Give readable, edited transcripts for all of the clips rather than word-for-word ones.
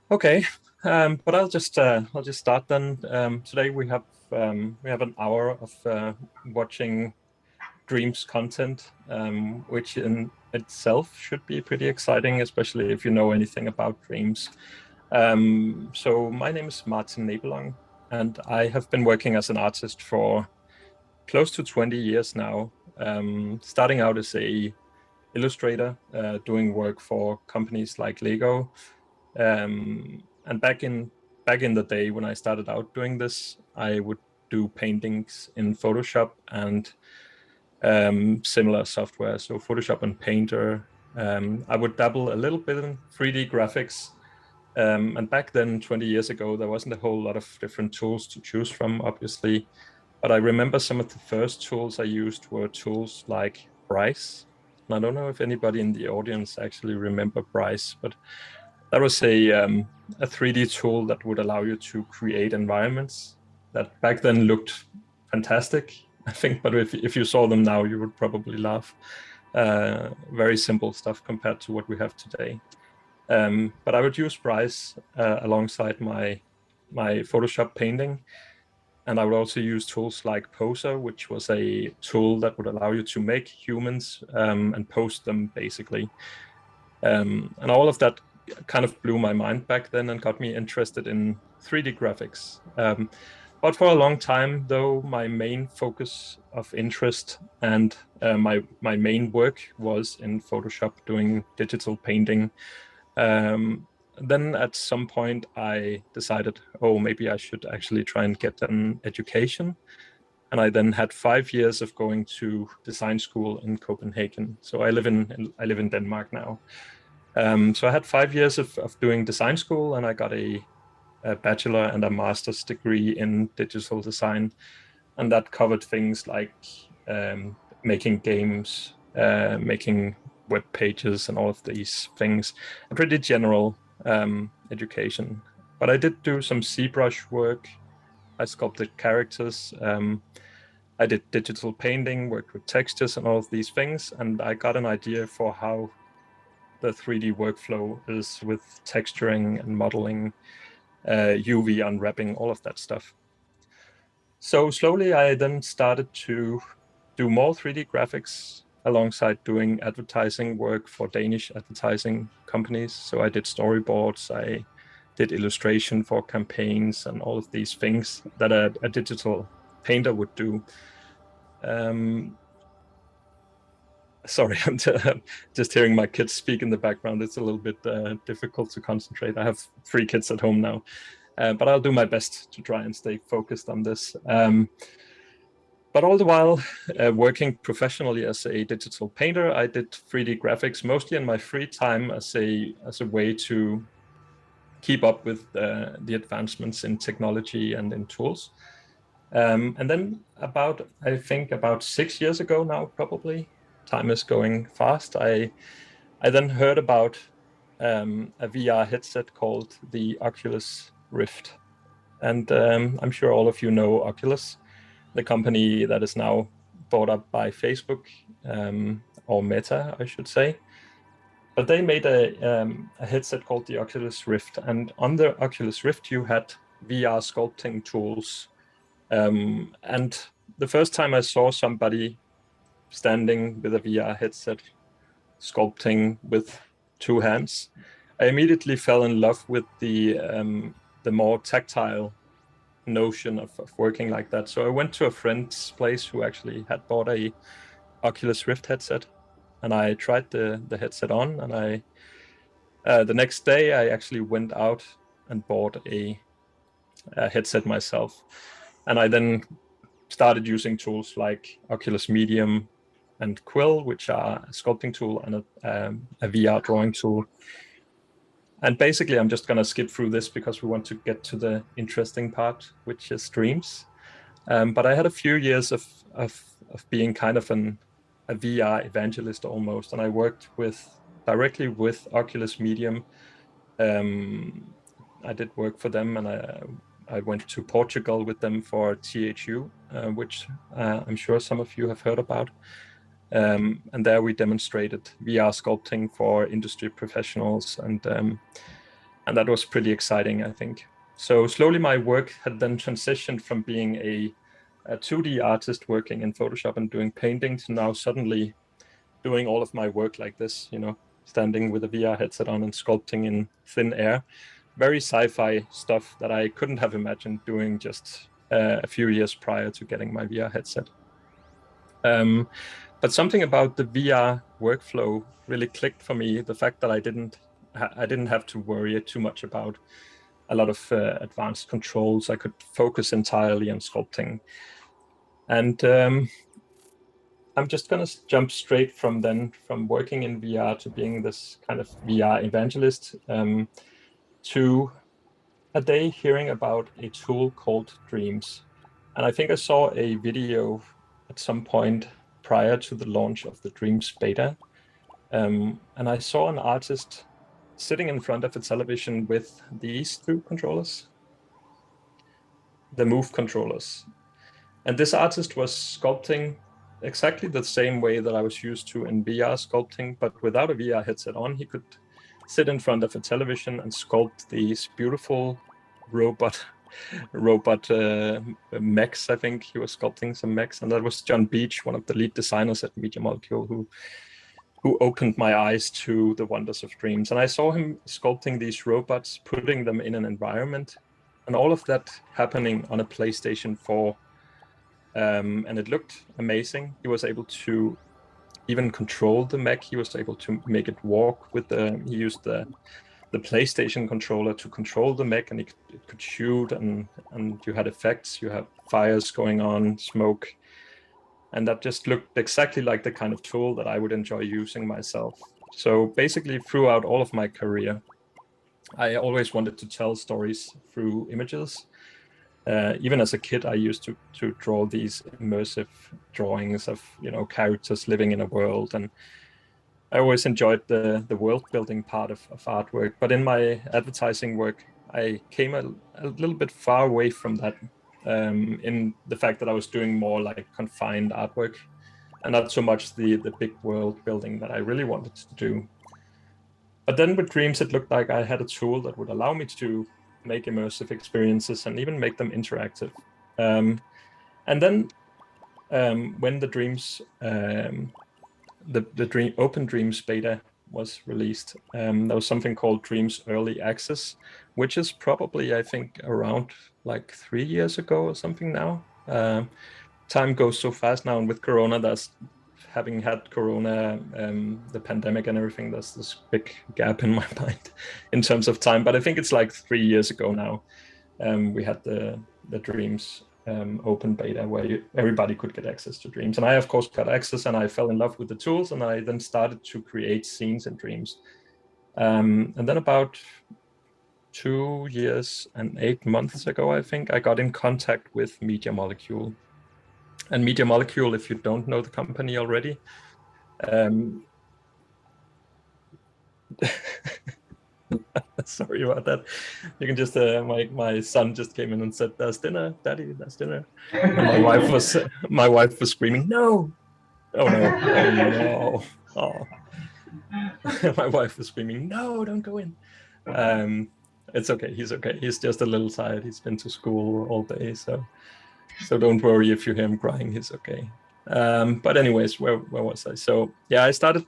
Okay, but I'll just start then. Today we have an hour of watching Dreams content, which in itself should be pretty exciting, especially if you know anything about Dreams. So my name is Martin Nebelong, and I have been working as an artist for close to 20 years now. Starting out as a illustrator, doing work for companies like Lego. And back in the day when I started out doing this, I would do paintings in Photoshop and similar software, so Photoshop and Painter. I would dabble a little bit in 3D graphics. And back then, 20 years ago, there wasn't a whole lot of different tools to choose from, obviously. But I remember some of the first tools I used were tools like Bryce. And I don't know if anybody in the audience actually remember Bryce, but that was a 3D tool that would allow you to create environments that back then looked fantastic, I think. But if you saw them now, you would probably laugh. Very simple stuff compared to what we have today. But I would use Bryce alongside my Photoshop painting. And I would also use tools like Poser, which was a tool that would allow you to make humans and post them, basically. And all of that kind of blew my mind back then and got me interested in 3D graphics. But for a long time, though, my main focus of interest and my main work was in Photoshop, doing digital painting. Then at some point I decided, oh, maybe I should actually try and get an education. And I then had 5 years of going to design school in Copenhagen. So I live in Denmark now. So I had 5 years of doing design school, and I got a bachelor and a master's degree in digital design. And that covered things like making games, making web pages, and all of these things. A pretty general education. But I did do some ZBrush work. I sculpted characters. I did digital painting, worked with textures and all of these things. And I got an idea for how the 3D workflow is with texturing and modeling, UV unwrapping, all of that stuff. So slowly I then started to do more 3D graphics alongside doing advertising work for Danish advertising companies. So I did storyboards, I did illustration for campaigns and all of these things that a digital painter would do. Sorry, I'm just hearing my kids speak in the background. It's a little bit difficult to concentrate. I have 3 kids at home now, but I'll do my best to try and stay focused on this. But all the while working professionally as a digital painter, I did 3D graphics mostly in my free time as a way to keep up with the advancements in technology and in tools. And then I think about 6 years ago now, probably, time is going fast, I then heard about a VR headset called the Oculus Rift. And I'm sure all of you know Oculus, the company that is now bought up by Facebook, or Meta, I should say. But they made a headset called the Oculus Rift. And on the Oculus Rift, you had VR sculpting tools. And the first time I saw somebody standing with a VR headset sculpting with 2 hands, I immediately fell in love with the more tactile notion of working like that. So I went to a friend's place who actually had bought a Oculus Rift headset, and I tried the headset on, and the next day I actually went out and bought a headset myself. And I then started using tools like Oculus Medium and Quill, which are a sculpting tool and a VR drawing tool. And basically, I'm just going to skip through this because we want to get to the interesting part, which is streams. But I had a few years of being kind of a VR evangelist almost, and I worked directly with Oculus Medium. I did work for them, and I went to Portugal with them for THU, which I'm sure some of you have heard about. And there we demonstrated VR sculpting for industry professionals, and that was pretty exciting, I think. So slowly my work had then transitioned from being a 2D artist working in Photoshop and doing painting to now suddenly doing all of my work like this, you know, standing with a VR headset on and sculpting in thin air. Very sci-fi stuff that I couldn't have imagined doing just a few years prior to getting my VR headset. But something about the VR workflow really clicked for me. The fact that I didn't have to worry too much about a lot of advanced controls. I could focus entirely on sculpting. And I'm just going to jump straight from working in VR to being this kind of VR evangelist, to a day hearing about a tool called Dreams. And I think I saw a video at some point prior to the launch of the Dreams beta. And I saw an artist sitting in front of a television with these two controllers, the Move controllers. And this artist was sculpting exactly the same way that I was used to in VR sculpting, but without a VR headset on. He could sit in front of a television and sculpt these beautiful robot mechs. I think he was sculpting some mechs, and that was John Beach, one of the lead designers at Media Molecule, who opened my eyes to the wonders of Dreams. And I saw him sculpting these robots, putting them in an environment, and all of that happening on a PlayStation 4. And it looked amazing. He was able to even control the mech. He was able to make it walk with he used the PlayStation controller to control the mech, and it could shoot, and you had effects, you had fires going on, smoke. And that just looked exactly like the kind of tool that I would enjoy using myself. So basically throughout all of my career, I always wanted to tell stories through images. Even as a kid, I used to draw these immersive drawings of, you know, characters living in a world, and I always enjoyed the world building part of artwork. But in my advertising work, I came a little bit far away from that, in the fact that I was doing more like confined artwork and not so much the big world building that I really wanted to do. But then with Dreams, it looked like I had a tool that would allow me to make immersive experiences and even make them interactive. And then when the Dreams, the Open Dreams beta was released, there was something called Dreams Early Access, which is probably, I think, around like 3 years ago or something now. Time goes so fast now, and with Corona, having had Corona, the pandemic and everything, there's this big gap in my mind in terms of time. But I think it's like 3 years ago now. We had the Dreams open beta where everybody could get access to Dreams. And I, of course, got access, and I fell in love with the tools, and I then started to create scenes in Dreams. And then about 2 years and 8 months ago, I think, I got in contact with Media Molecule. And Media Molecule, if you don't know the company already, sorry about that. You can just, my son just came in and said, "There's dinner, Daddy, there's dinner." And my wife was screaming, "No!" Oh no, oh no. Oh. My wife was screaming, "No, don't go in." It's okay, he's okay. He's just a little tired. He's been to school all day, so don't worry if you hear him crying, he's okay. But anyways, where was I? So yeah, I started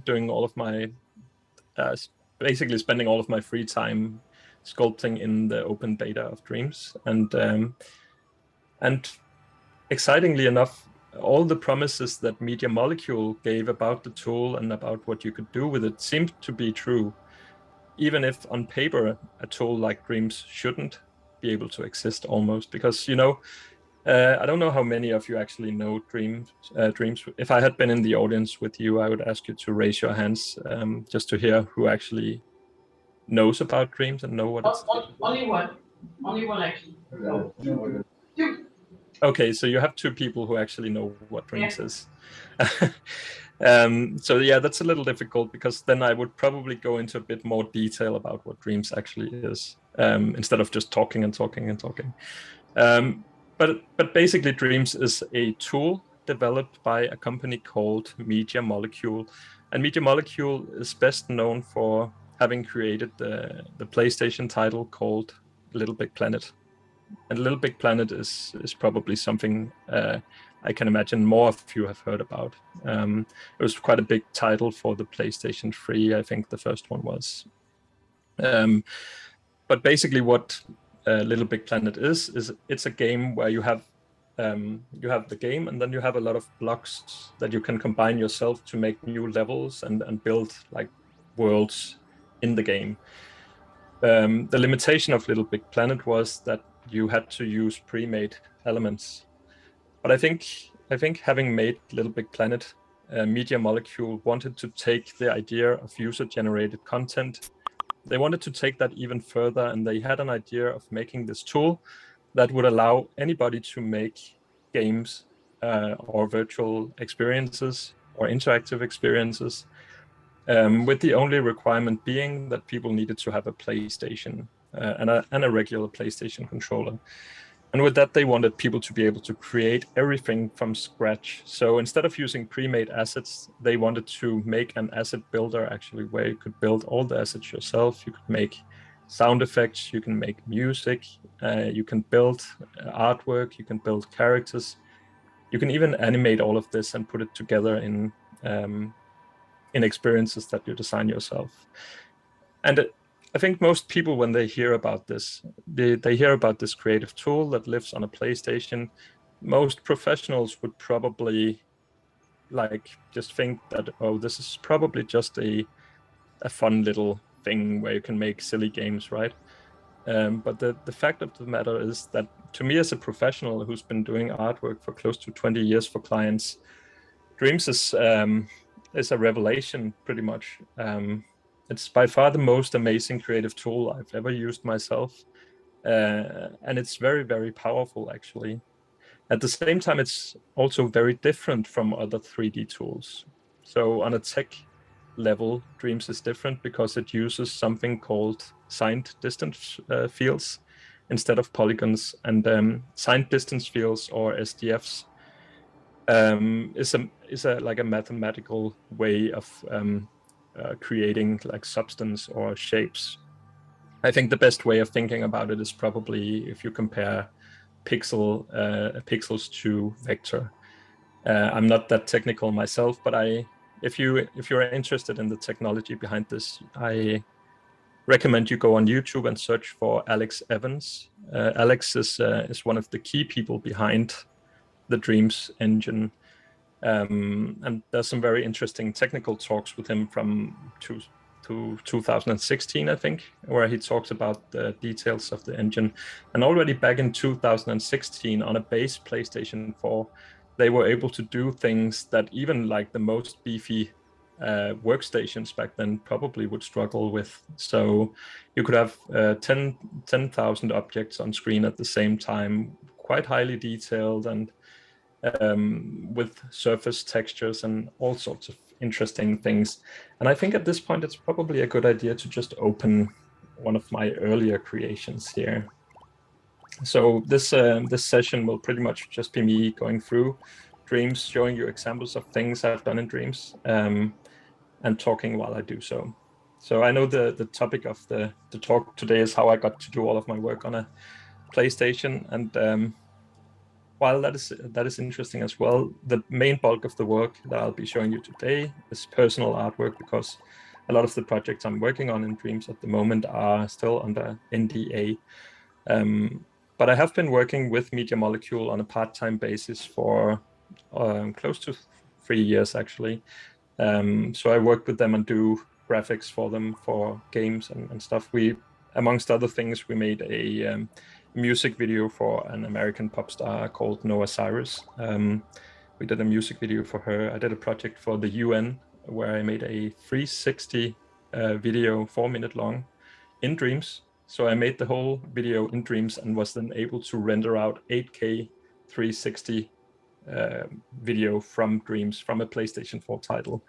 doing all of my, basically spending all of my free time sculpting in the open beta of Dreams. And excitingly enough, all the promises that Media Molecule gave about the tool and about what you could do with it seemed to be true, even if on paper a tool like Dreams shouldn't be able to exist almost, because, you know, I don't know how many of you actually know Dreams. If I had been in the audience with you, I would ask you to raise your hands, just to hear who actually knows about Dreams and know what it's. Only one actually. No. Okay, so you have 2 people who actually know what Dreams is. So yeah, that's a little difficult, because then I would probably go into a bit more detail about what Dreams actually is, instead of just talking and talking and talking. But basically, Dreams is a tool developed by a company called Media Molecule. And Media Molecule is best known for having created the PlayStation title called Littlebigplanet. And Littlebigplanet is probably something I can imagine more of you have heard about. It was quite a big title for the PlayStation 3, I think the first one was. But basically what Littlebigplanet is it's a game where you have the game, and then you have a lot of blocks that you can combine yourself to make new levels and build like worlds in the game. The limitation of Littlebigplanet was that you had to use pre-made elements. But I think having made Littlebigplanet, Media Molecule wanted to take the idea of user-generated content. They wanted to take that even further, and they had an idea of making this tool that would allow anybody to make games or virtual experiences or interactive experiences, with the only requirement being that people needed to have a PlayStation and a regular PlayStation controller. And with that, they wanted people to be able to create everything from scratch. So instead of using pre-made assets, they wanted to make an asset builder actually, where you could build all the assets yourself. You could make sound effects, you can make music, you can build artwork, you can build characters. You can even animate all of this and put it together in experiences that you design yourself. And I think most people, when they hear about this, they hear about this creative tool that lives on a PlayStation. Most professionals would probably like just think that, oh, this is probably just a fun little thing where you can make silly games, right? But the fact of the matter is that, to me as a professional who's been doing artwork for close to 20 years for clients, Dreams is a revelation, pretty much. It's by far the most amazing creative tool I've ever used myself. And it's very, very powerful, actually. At the same time, it's also very different from other 3D tools. So on a tech level, Dreams is different because it uses something called signed distance fields instead of polygons. And signed distance fields, or SDFs, is like a mathematical way of creating like substance or shapes. I think the best way of thinking about it is probably if you compare pixels to vector. I'm not that technical myself, but if you're interested in the technology behind this, I recommend you go on YouTube and search for Alex Evans. Alex is one of the key people behind the Dreams engine. And there's some very interesting technical talks with him from 2016, I think, where he talks about the details of the engine. And already back in 2016, on a base PlayStation 4, they were able to do things that even like the most beefy workstations back then probably would struggle with. So you could have 10,000 objects on screen at the same time, quite highly detailed, and with surface textures and all sorts of interesting things. And I think at this point, it's probably a good idea to just open one of my earlier creations here. So this session will pretty much just be me going through Dreams, showing you examples of things I've done in Dreams, and talking while I do so. So I know the topic of the talk today is how I got to do all of my work on a PlayStation, and while that is interesting as well, the main bulk of the work that I'll be showing you today is personal artwork, because a lot of the projects I'm working on in Dreams at the moment are still under NDA. But I have been working with Media Molecule on a part-time basis for close to 3 years, actually. So I work with them and do graphics for them for games and stuff. We, amongst other things, we made a music video for an American pop star called Noah Cyrus. We did a music video for her. I did a project for the UN where I made a 360 video, 4-minute long, in Dreams. So I made the whole video in Dreams and was then able to render out 8K 360 video from Dreams, from a PlayStation 4 title,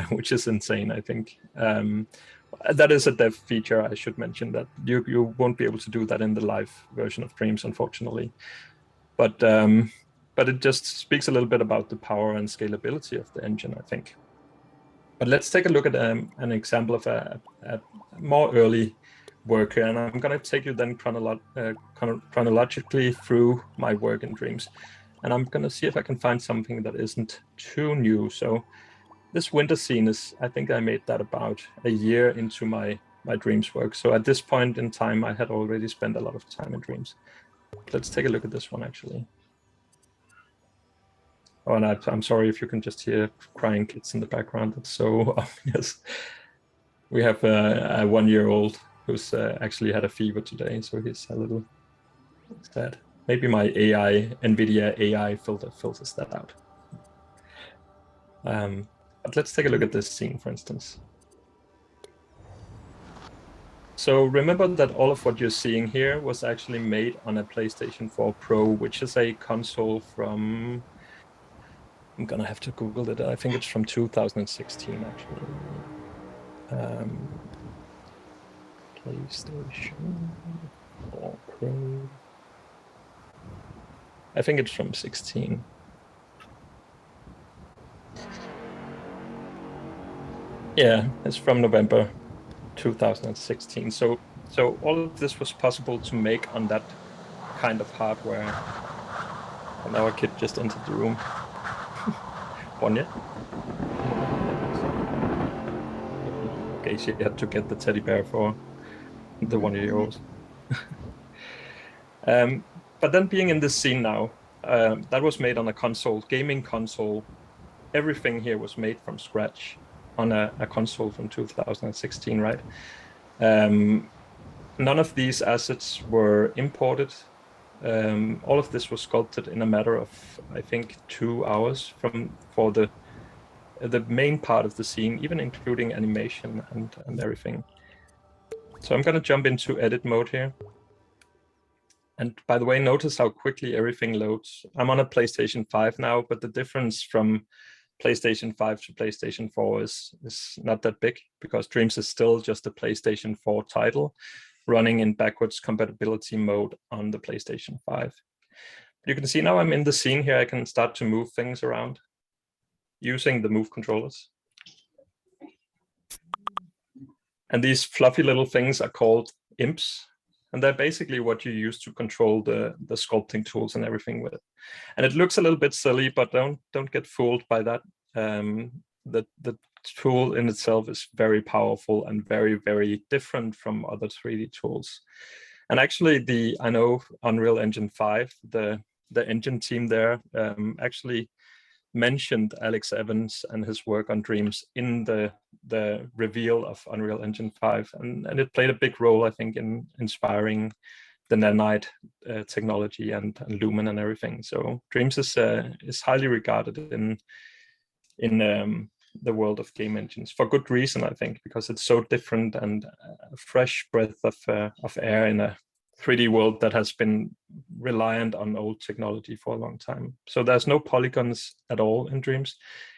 which is insane, I think. That is a dev feature. I should mention that you won't be able to do that in the live version of Dreams, unfortunately. But but it just speaks a little bit about the power and scalability of the engine, I think. But let's take a look at an example of a more early work here, and I'm going to take you then chronologically through my work in Dreams, and I'm going to see if I can find something that isn't too new. So this winter scene is, I think I made that about a year into my Dreams work. So at this point in time, I had already spent a lot of time in Dreams. Let's take a look at this one, actually. Oh, and I'm sorry if you can just hear crying kids in the background. It's so obvious. We have a 1-year-old who's actually had a fever today, so he's a little sad. Maybe my NVIDIA AI filters that out. But let's take a look at this scene, for instance. So remember that all of what you're seeing here was actually made on a PlayStation 4 Pro, which is a console from, I'm gonna have to Google it. I think it's from 2016, actually. PlayStation 4 Pro. I think it's from 16. Yeah, it's from November 2016. So all of this was possible to make on that kind of hardware. And our kid just entered the room. Bonnie. Okay, she had to get the teddy bear for the 1-year-old. But then being in this scene now, that was made on a console, gaming console. Everything here was made from scratch on a console from 2016, right? None of these assets were imported. All of this was sculpted in a matter of, I think, 2 hours for the main part of the scene, even including animation and everything. So I'm going to jump into edit mode here. And by the way, notice how quickly everything loads. I'm on a PlayStation 5 now, but the difference from PlayStation 5 to PlayStation 4 is not that big, because Dreams is still just a PlayStation 4 title running in backwards compatibility mode on the PlayStation 5. You can see now I'm in the scene here. I can start to move things around using the move controllers. And these fluffy little things are called imps. And they're basically what you use to control the sculpting tools and everything with it. And it looks a little bit silly, but don't get fooled by that. The tool in itself is very powerful and very, very different from other 3D tools. And actually, I know Unreal Engine 5, the engine team there actually mentioned Alex Evans and his work on Dreams in the reveal of Unreal Engine 5, and it played a big role, I think, in inspiring the nanite technology and Lumen and everything. So Dreams is highly regarded in the world of game engines for good reason, I think, because it's so different and a fresh breath of air in a 3D world that has been reliant on old technology for a long time. So there's no polygons at all in Dreams.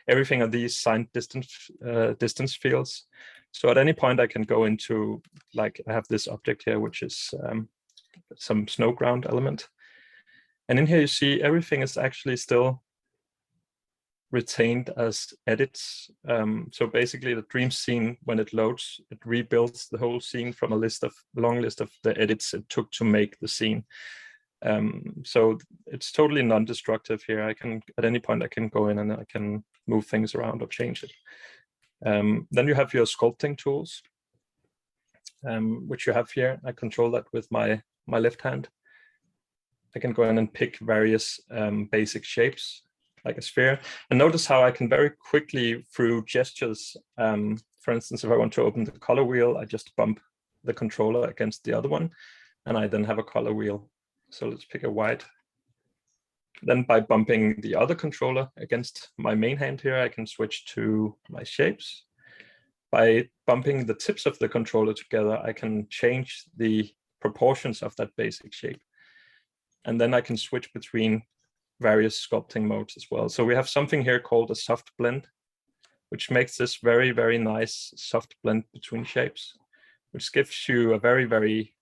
Everything are these signed distance fields. So at any point I can go into, like, I have this object here, which is some snow ground element. And in here you see everything is actually still retained as edits. So basically the Dream scene, when it loads, it rebuilds the whole scene from a long list of the edits it took to make the scene. So it's totally non-destructive here. At any point I can go in and I can move things around or change it. Then you have your sculpting tools, which you have here. I control that with my left hand. I can go in and pick various basic shapes, like a sphere. And notice how I can very quickly, through gestures, for instance, if I want to open the color wheel, I just bump the controller against the other one, and I then have a color wheel. So let's pick a white. Then by bumping the other controller against my main hand here, I can switch to my shapes. By bumping the tips of the controller together, I can change the proportions of that basic shape. And then I can switch between various sculpting modes as well. So we have something here called a soft blend, which makes this very, very nice soft blend between shapes, which gives you a very, very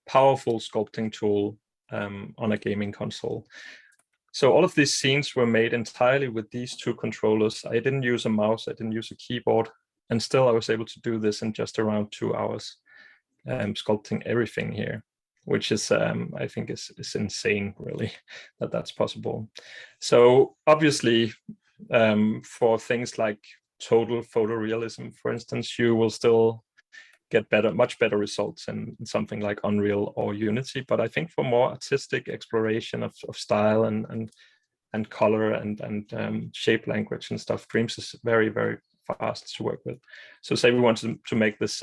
powerful sculpting tool on a gaming console. So all of these scenes were made entirely with these two controllers. I didn't use a mouse, I didn't use a keyboard, and still I was able to do this in just around 2 hours, sculpting everything here, which is, I think is insane, really, that that's possible. So obviously, for things like total photorealism, for instance, you will still get much better results in something like Unreal or Unity. But I think for more artistic exploration of style and color and shape language and stuff, Dreams is very, very fast to work with. So say we wanted to make this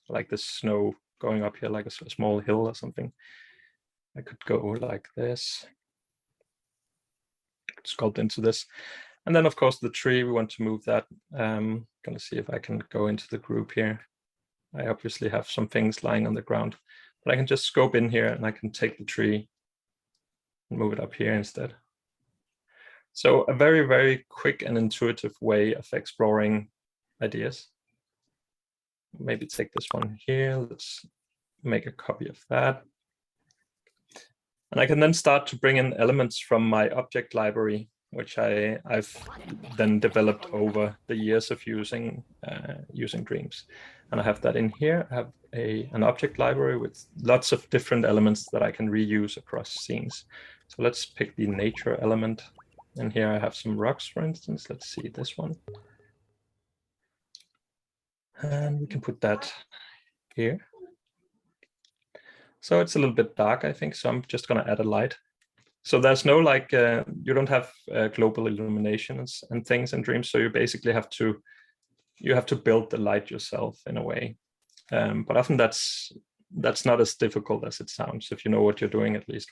like the snow going up here, like a small hill or something. I could go like this, sculpt into this. And then of course the tree, we want to move that. Gonna see if I can go into the group here. I obviously have some things lying on the ground, but I can just scope in here and I can take the tree and move it up here instead. So a very, very quick and intuitive way of exploring ideas. Maybe take this one here. Let's make a copy of that. And I can then start to bring in elements from my object library, which I've then developed over the years of using Dreams. And I have that in here. I have an object library with lots of different elements that I can reuse across scenes. So let's pick the nature element. And here I have some rocks, for instance. Let's see this one. And we can put that here. So it's a little bit dark, I think. So I'm just going to add a light. So there's no like, you don't have global illuminations and things in Dreams. So you basically have to build the light yourself in a way. But often that's not as difficult as it sounds if you know what you're doing, at least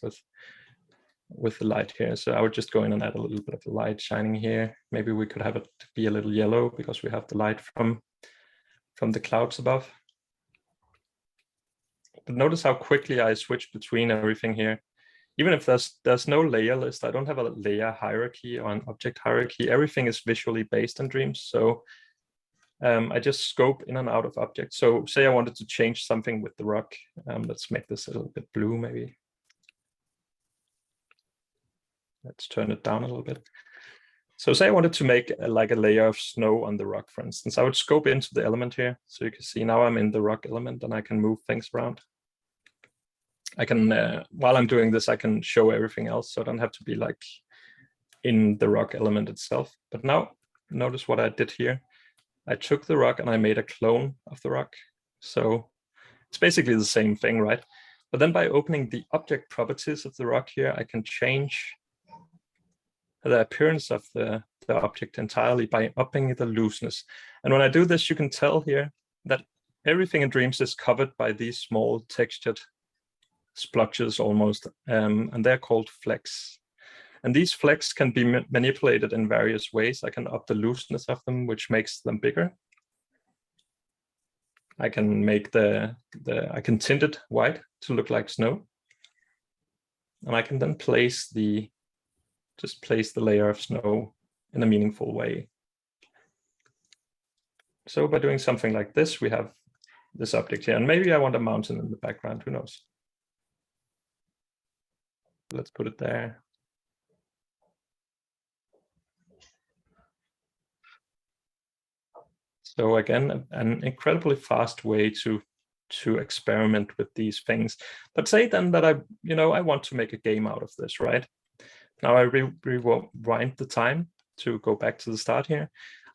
with the light here. So I would just go in and add a little bit of the light shining here. Maybe we could have it be a little yellow because we have the light from the clouds above. But notice how quickly I switch between everything here. Even if there's no layer list, I don't have a layer hierarchy or an object hierarchy. Everything is visually based on Dreams. So I just scope in and out of objects. So say I wanted to change something with the rock. Let's make this a little bit blue, maybe. Let's turn it down a little bit. So say I wanted to make like a layer of snow on the rock, for instance. I would scope into the element here. So you can see now I'm in the rock element and I can move things around. I can, while I'm doing this, I can show everything else. So I don't have to be like in the rock element itself. But now notice what I did here. I took the rock and I made a clone of the rock. So it's basically the same thing, right? But then by opening the object properties of the rock here, I can change the appearance of the object entirely by upping the looseness. And when I do this, you can tell here that everything in Dreams is covered by these small textured splotches almost, and they're called flecks. And these flecks can be manipulated in various ways. I can up the looseness of them, which makes them bigger. I can make I can tint it white to look like snow. And I can then just place the layer of snow in a meaningful way. So by doing something like this, we have this object here. And maybe I want a mountain in the background, who knows? Let's put it there. So again, an incredibly fast way to experiment with these things. But say then that I want to make a game out of this, right? Now I rewind the time to go back to the start here.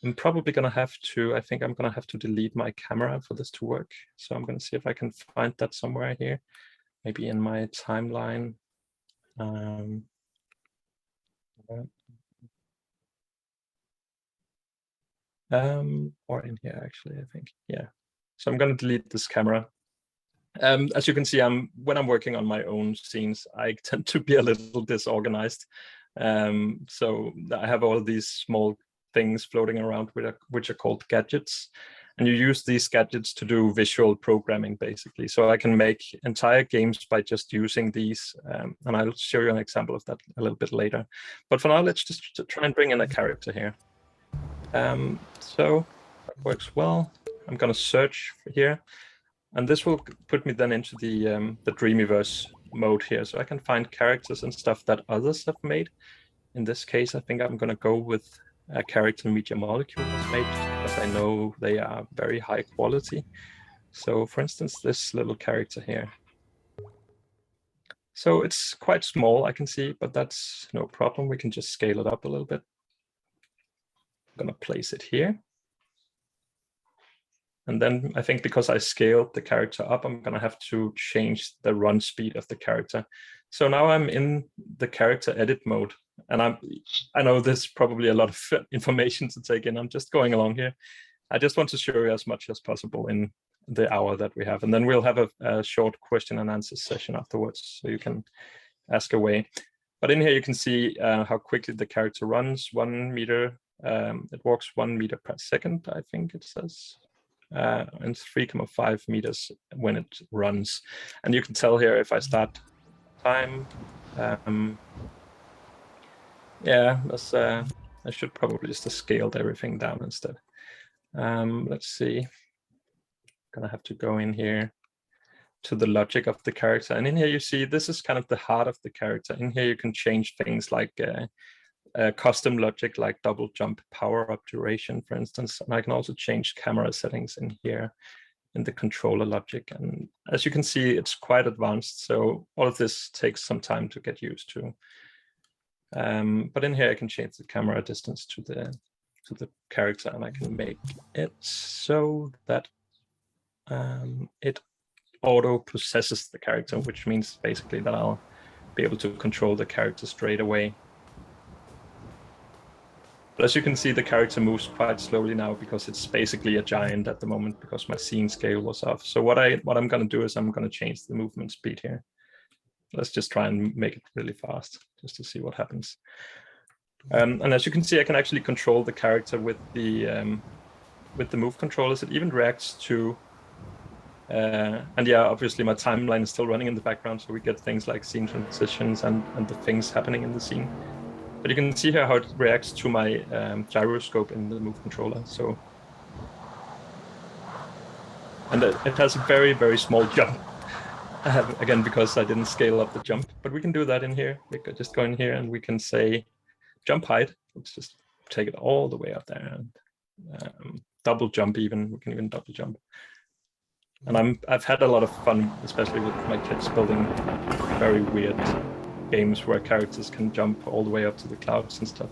I'm probably going to have to, I think I'm going to have to delete my camera for this to work. So I'm going to see if I can find that somewhere here, maybe in my timeline. Or in here, actually, I think. Yeah. So I'm going to delete this camera. As you can see, when I'm working on my own scenes, I tend to be a little disorganized. So I have all these small things floating around which are called gadgets. And you use these gadgets to do visual programming, basically. So I can make entire games by just using these. And I'll show you an example of that a little bit later. But for now, let's just try and bring in a character here. So that works well. I'm going to search here. And this will put me then into the Dreamyverse mode here, so I can find characters and stuff that others have made. In this case, I think I'm going to go with a character Media Molecule has made, because I know they are very high quality. So for instance, this little character here. So it's quite small, I can see, but that's no problem. We can just scale it up a little bit. I'm going to place it here. And then I think because I scaled the character up, I'm going to have to change the run speed of the character. So now I'm in the character edit mode. And I know there's probably a lot of information to take in. I'm just going along here. I just want to show you as much as possible in the hour that we have. And then we'll have a short question and answer session afterwards, so you can ask away. But in here, you can see how quickly the character runs. 1 meter, it walks 1 meter per second, I think it says. And 3.5 meters when it runs. And you can tell here if I start time, yeah, I should probably just have scaled everything down instead. Let's see. Gonna have to go in here to the logic of the character, and in here you see this is kind of the heart of the character. In here you can change things like custom logic, like double jump power up duration, for instance. And I can also change camera settings in here in the controller logic. And as you can see, it's quite advanced. So all of this takes some time to get used to. But in here I can change the camera distance to the character, and I can make it so that it auto processes the character, which means basically that I'll be able to control the character straight away. But as you can see, the character moves quite slowly now because it's basically a giant at the moment, because my scene scale was off. So what I'm going to do is I'm going to change the movement speed here. Let's just try and make it really fast just to see what happens. And as you can see, I can actually control the character with the move controllers. It even reacts to and yeah, obviously my timeline is still running in the background, so we get things like scene transitions and the things happening in the scene. But you can see here how it reacts to my gyroscope in the move controller. So, and it has a very, very small jump. Again, because I didn't scale up the jump, but we can do that in here. We could just go in here and we can say jump height. Let's just take it all the way up there, and double jump even. We can even double jump. And I've had a lot of fun, especially with my kids, building very weird games where characters can jump all the way up to the clouds and stuff.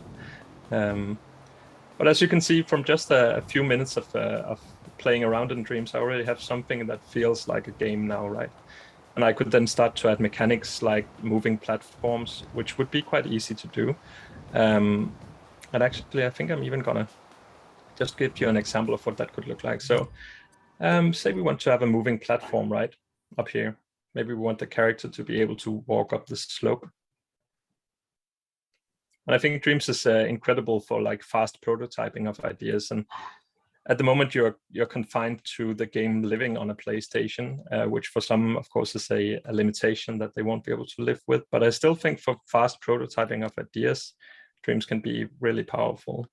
But as you can see, from just a few minutes of playing around in Dreams, I already have something that feels like a game now, right? And I could then start to add mechanics like moving platforms, which would be quite easy to do. And actually, I think I'm even gonna just give you an example of what that could look like. So say we want to have a moving platform right up here. Maybe we want the character to be able to walk up this slope. And I think Dreams is incredible for like fast prototyping of ideas. And at the moment, you're confined to the game living on a PlayStation, which for some, of course, is a limitation that they won't be able to live with. But I still think for fast prototyping of ideas, Dreams can be really powerful.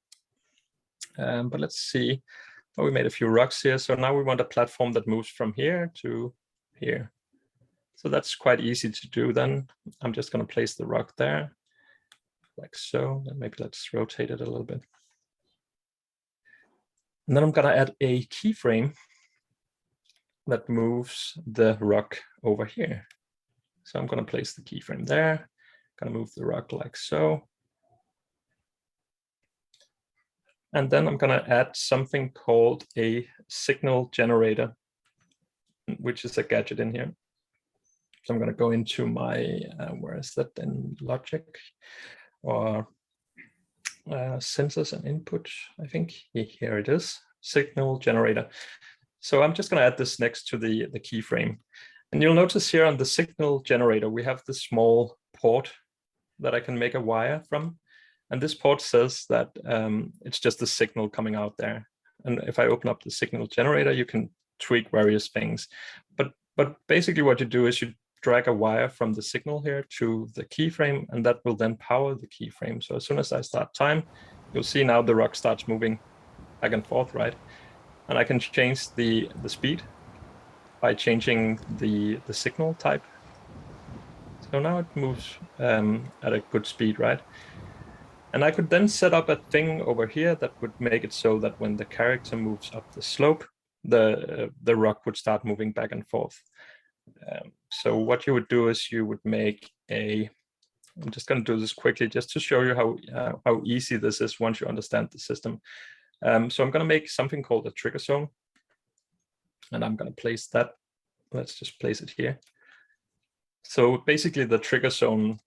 But let's see. Oh, we made a few rocks here. So now we want a platform that moves from here to here. So that's quite easy to do then. I'm just going to place the rock there, like so. Then maybe let's rotate it a little bit. And then I'm going to add a keyframe that moves the rock over here. So I'm going to place the keyframe there. Going to move the rock like so. And then I'm going to add something called a signal generator, which is a gadget in here. So I'm going to go into my, where is that in Logic? Or sensors and input, I think. Here it is, signal generator. So I'm just going to add this next to the keyframe. And you'll notice here on the signal generator, we have this small port that I can make a wire from. And this port says that it's just the signal coming out there. And if I open up the signal generator, you can tweak various things. But basically what you do is you drag a wire from the signal here to the keyframe, and that will then power the keyframe. So as soon as I start time, you'll see now the rock starts moving back and forth, right? And I can change the speed by changing the signal type. So now it moves at a good speed, right? And I could then set up a thing over here that would make it so that when the character moves up the slope, the rock would start moving back and forth. So what you would do is you would make I'm just going to do this quickly just to show you how easy this is once you understand the system. So I'm going to make something called a trigger zone. And I'm going to place that. Let's just place it here. So basically the trigger zone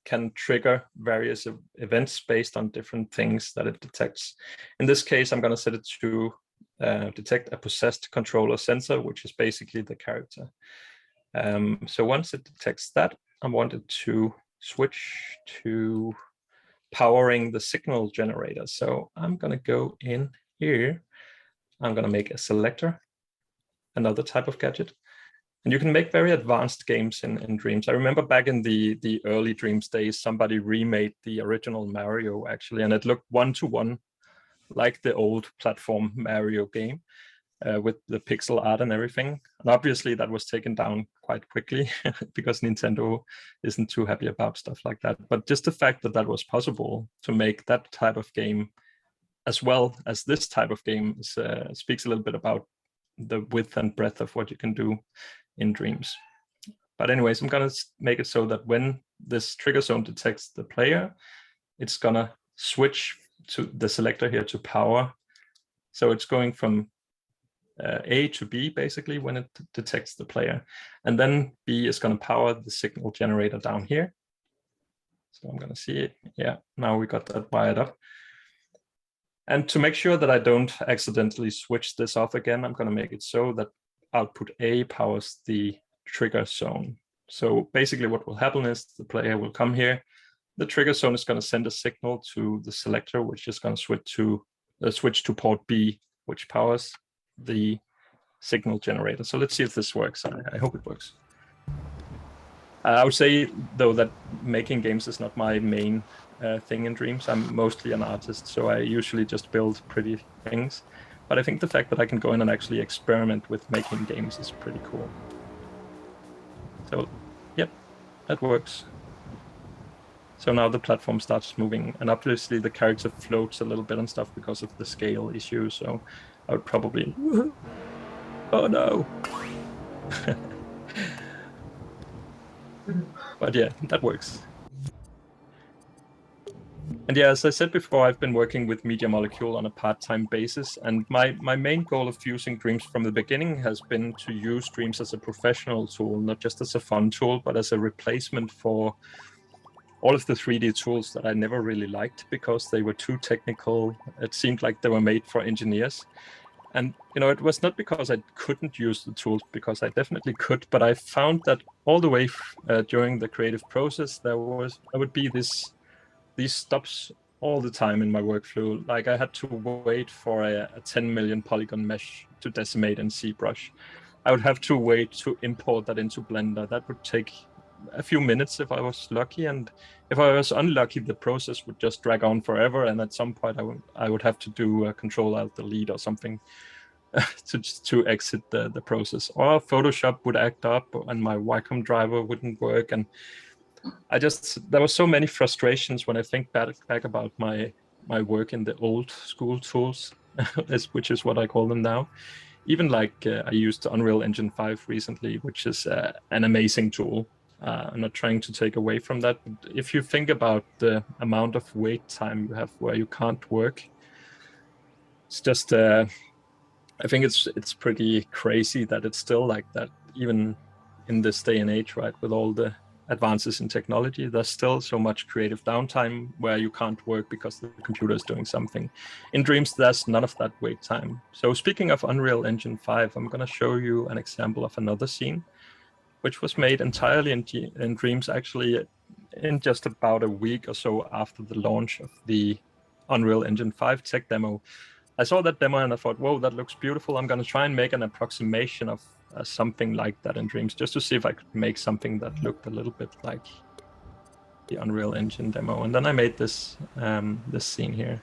can trigger various events based on different things that it detects. In this case, I'm going to set it to detect a possessed controller sensor, which is basically the character. So once it detects that, I want it to switch to powering the signal generator. So I'm going to go in here. I'm going to make a selector, another type of gadget. And you can make very advanced games in Dreams. I remember back in the early Dreams days, somebody remade the original Mario, actually, and it looked one-to-one like the old platform Mario game with the pixel art and everything. And obviously that was taken down quite quickly because Nintendo isn't too happy about stuff like that. But just the fact that that was possible to make that type of game as well as this type of game speaks a little bit about the width and breadth of what you can do in Dreams. But anyways, I'm going to make it so that when this trigger zone detects the player, it's going to switch to the selector here to power. So it's going from A to B, basically, when it detects the player. And then B is going to power the signal generator down here. So I'm going to see it. Yeah, now we got that wired up. And to make sure that I don't accidentally switch this off again, I'm going to make it so that output A powers the trigger zone. So basically what will happen is the player will come here. The trigger zone is going to send a signal to the selector, which is going to switch to port B, which powers the signal generator. So let's see if this works. I hope it works. I would say, though, that making games is not my main thing in Dreams. I'm mostly an artist, so I usually just build pretty things. But I think the fact that I can go in and actually experiment with making games is pretty cool. So, yep, that works. So now the platform starts moving, and obviously the character floats a little bit and stuff because of the scale issue. So I would probably, oh no. But yeah, that works. And yeah, as I said before, I've been working with Media Molecule on a part-time basis. And my main goal of using Dreams from the beginning has been to use Dreams as a professional tool, not just as a fun tool, but as a replacement for all of the 3D tools that I never really liked because they were too technical. It seemed like they were made for engineers. And it was not because I couldn't use the tools, because I definitely could, but I found that all the way during the creative process, there would be these stops all the time in my workflow. Like I had to wait for a 10 million polygon mesh to decimate in ZBrush. I would have to wait to import that into Blender. That would take a few minutes if I was lucky, and if I was unlucky, the process would just drag on forever, and at some point I would have to do a Control-Alt-Delete or something to exit the process, or Photoshop would act up and my Wacom driver wouldn't work. And there were so many frustrations when I think back about my work in the old school tools, which is what I call them now. Even like I used Unreal Engine 5 recently, which is an amazing tool. I'm not trying to take away from that, but if you think about the amount of wait time you have where you can't work, it's just I think it's pretty crazy that it's still like that, even in this day and age, right? With all the advances in technology, there's still so much creative downtime where you can't work because the computer is doing something. In Dreams, there's none of that wait time. So speaking of Unreal Engine 5, I'm going to show you an example of another scene, which was made entirely in Dreams, actually in just about a week or so after the launch of the Unreal Engine 5 tech demo. I saw that demo and I thought, whoa, that looks beautiful. I'm going to try and make an approximation of something like that in Dreams, just to see if I could make something that looked a little bit like the Unreal Engine demo. And then I made this this scene here.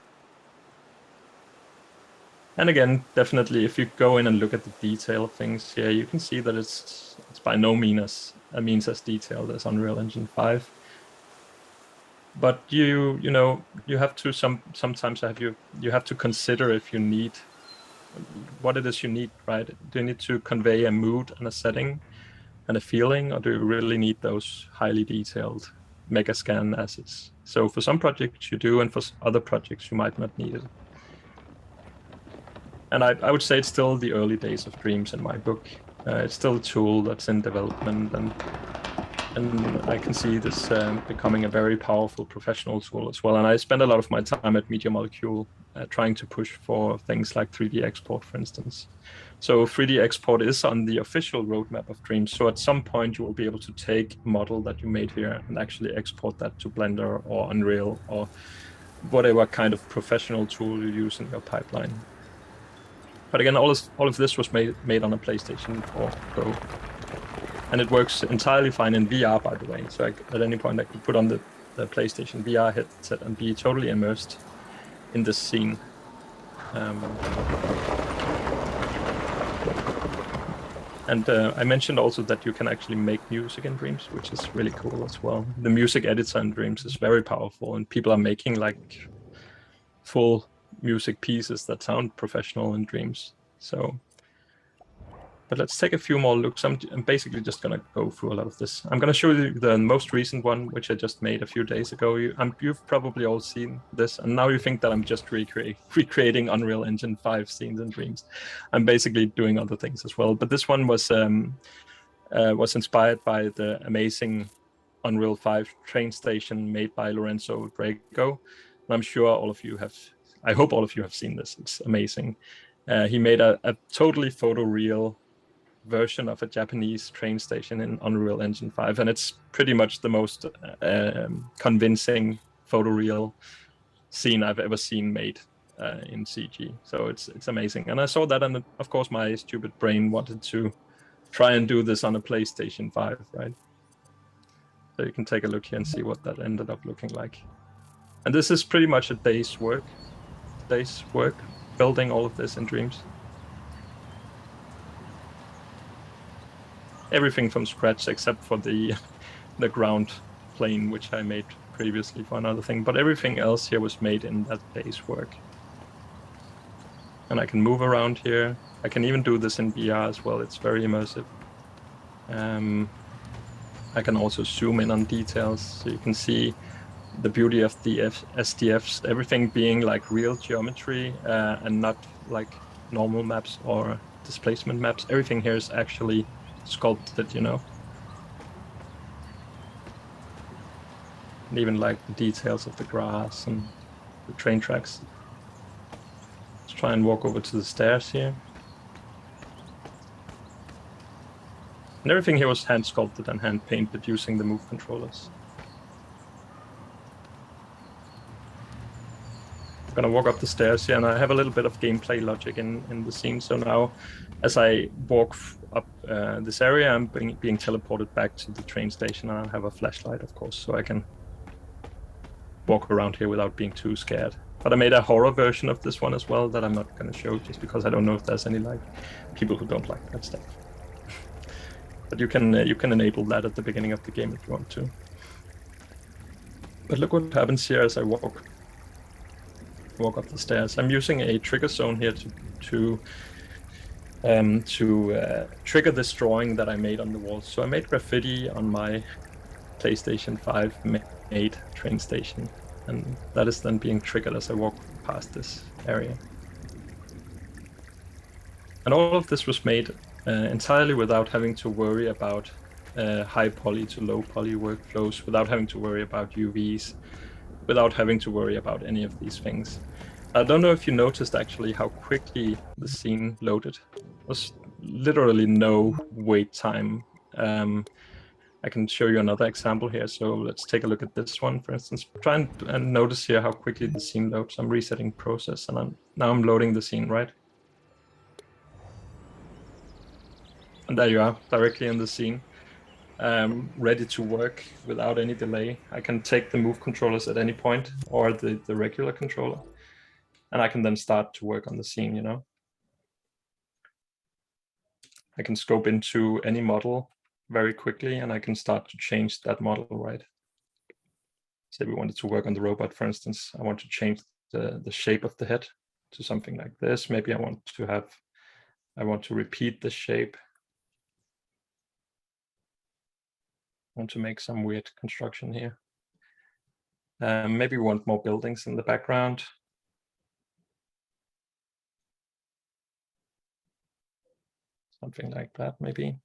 And again, definitely, if you go in and look at the detail of things here, you can see that it's by no means means as detailed as Unreal Engine 5. But you know, you have to sometimes you have to consider if you need what it is you need, right? Do you need to convey a mood and a setting and a feeling, or do you really need those highly detailed Megascan assets? So for some projects you do, and for other projects you might not need it. And I would say it's still the early days of Dreams in my book. It's still a tool that's in development, and I can see this becoming a very powerful professional tool as well. And I spend a lot of my time at Media Molecule trying to push for things like 3D export, for instance. So 3D export is on the official roadmap of Dreams. So at some point you will be able to take a model that you made here and actually export that to Blender or Unreal or whatever kind of professional tool you use in your pipeline. But again, all of this was made on a PlayStation 4 Pro. And it works entirely fine in VR, by the way. So at any point I could put on the PlayStation VR headset and be totally immersed in this scene. And I mentioned also that you can actually make music in Dreams, which is really cool as well. The music editor in Dreams is very powerful, and people are making like full music pieces that sound professional in Dreams. So, but let's take a few more looks. I'm basically just going to go through a lot of this. I'm going to show you the most recent one, which I just made a few days ago. You've probably all seen this, and now you think that I'm just recreating Unreal Engine 5 scenes in Dreams. I'm basically doing other things as well. But this one was inspired by the amazing Unreal 5 train station made by Lorenzo Drago. And I'm sure all of you have, I hope all of you have seen this. It's amazing. He made a totally photoreal version of a Japanese train station in Unreal Engine 5, and it's pretty much the most convincing photoreal scene I've ever seen made in CG. So it's amazing. And I saw that, and of course my stupid brain wanted to try and do this on a PlayStation 5, right? So you can take a look here and see what that ended up looking like. And this is pretty much a day's work building all of this in Dreams. Everything from scratch except for the ground plane, which I made previously for another thing. But everything else here was made in that day's work. And I can move around here. I can even do this in VR as well. It's very immersive. I can also zoom in on details, so you can see the beauty of the SDFs, everything being like real geometry and not like normal maps or displacement maps. Everything here is actually sculpted, you know. And even like the details of the grass and the train tracks. Let's try and walk over to the stairs here. And everything here was hand sculpted and hand painted using the move controllers. I'm gonna walk up the stairs here, and I have a little bit of gameplay logic in the scene. So now, as I walk up this area, I'm being teleported back to the train station, and I have a flashlight, of course, so I can walk around here without being too scared. But I made a horror version of this one as well that I'm not gonna show, just because I don't know if there's any like people who don't like that stuff. But you can enable that at the beginning of the game if you want to. But look what happens here as I walk up the stairs. I'm using a trigger zone here to trigger this drawing that I made on the wall. So I made graffiti on my PlayStation 5 made train station, and that is then being triggered as I walk past this area. And all of this was made entirely without having to worry about high poly to low poly workflows, without having to worry about UVs, without having to worry about any of these things. I don't know if you noticed actually how quickly the scene loaded. There was literally no wait time. I can show you another example here. So let's take a look at this one, for instance. Try and notice here how quickly the scene loads. I'm resetting process, and now I'm loading the scene, right? And there you are, directly in the scene, ready to work without any delay. I can take the move controllers at any point, or the regular controller, and I can then start to work on the scene, you know. I can scope into any model very quickly, and I can start to change that model, right? Say we wanted to work on the robot, for instance. I want to change the shape of the head to something like this. Maybe I want to repeat the shape. I want to make some weird construction here. Maybe we want more buildings in the background. Something like that, maybe.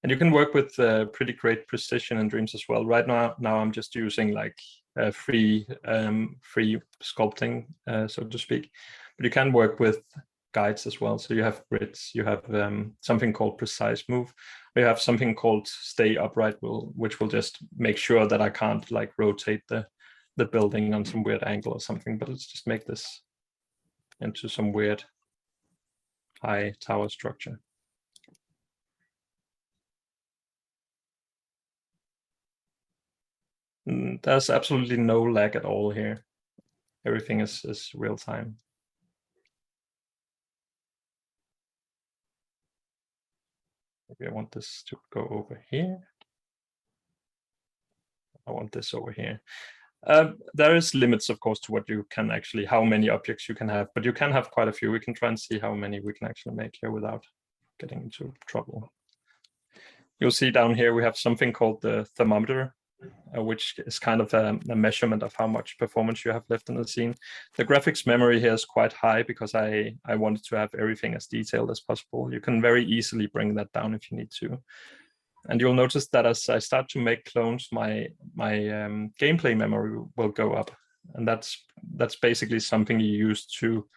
And you can work with pretty great precision in Dreams as well. Right now I'm just using like free sculpting, so to speak. But you can work with guides as well. So you have grids, you have something called precise move. You have something called stay upright, which will just make sure that I can't like rotate the building on some weird angle or something. But let's just make this into some weird high tower structure. There's absolutely no lag at all here. Everything is real time. Maybe I want this to go over here. I want this over here. There is limits, of course, to what you can actually, how many objects you can have, but you can have quite a few. We can try and see how many we can actually make here without getting into trouble. You'll see down here we have something called the thermometer, which is kind of a measurement of how much performance you have left in the scene. The graphics memory here is quite high because I wanted to have everything as detailed as possible. You can very easily bring that down if you need to. And you'll notice that as I start to make clones, my gameplay memory will go up. And that's basically something you use to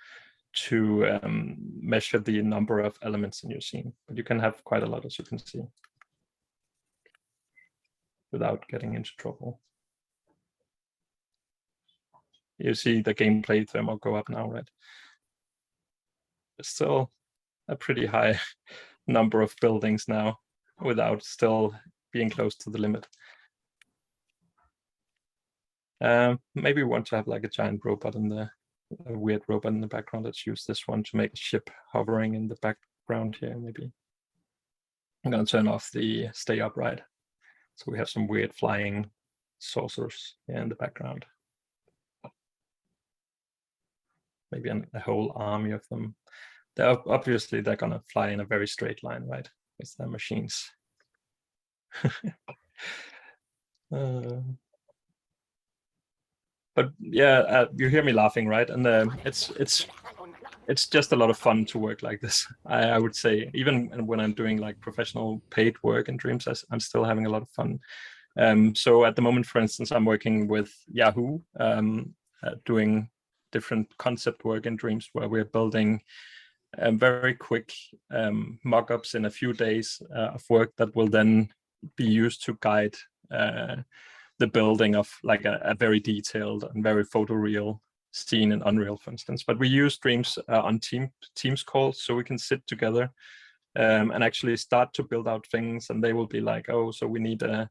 measure the number of elements in your scene. But you can have quite a lot, as you can see, without getting into trouble. You see the gameplay thermal go up now, right? It's still a pretty high number of buildings now without still being close to the limit. Maybe we want to have like a giant robot in a weird robot in the background. Let's use this one to make a ship hovering in the background here, maybe. I'm gonna turn off the stay upright. So we have some weird flying saucers here in the background. Maybe a whole army of them. Obviously, they're gonna fly in a very straight line, right? With their machines. But yeah, you hear me laughing, right? And it's just a lot of fun to work like this. I would say, even when I'm doing like professional paid work in Dreams, I'm still having a lot of fun. So at the moment, for instance, I'm working with Yahoo, doing different concept work in Dreams, where we're building very quick mock-ups in a few days of work that will then be used to guide the building of like a very detailed and very photoreal scene in Unreal, for instance. But we use Dreams on Teams calls, so we can sit together and actually start to build out things, and they will be like, oh, so we need a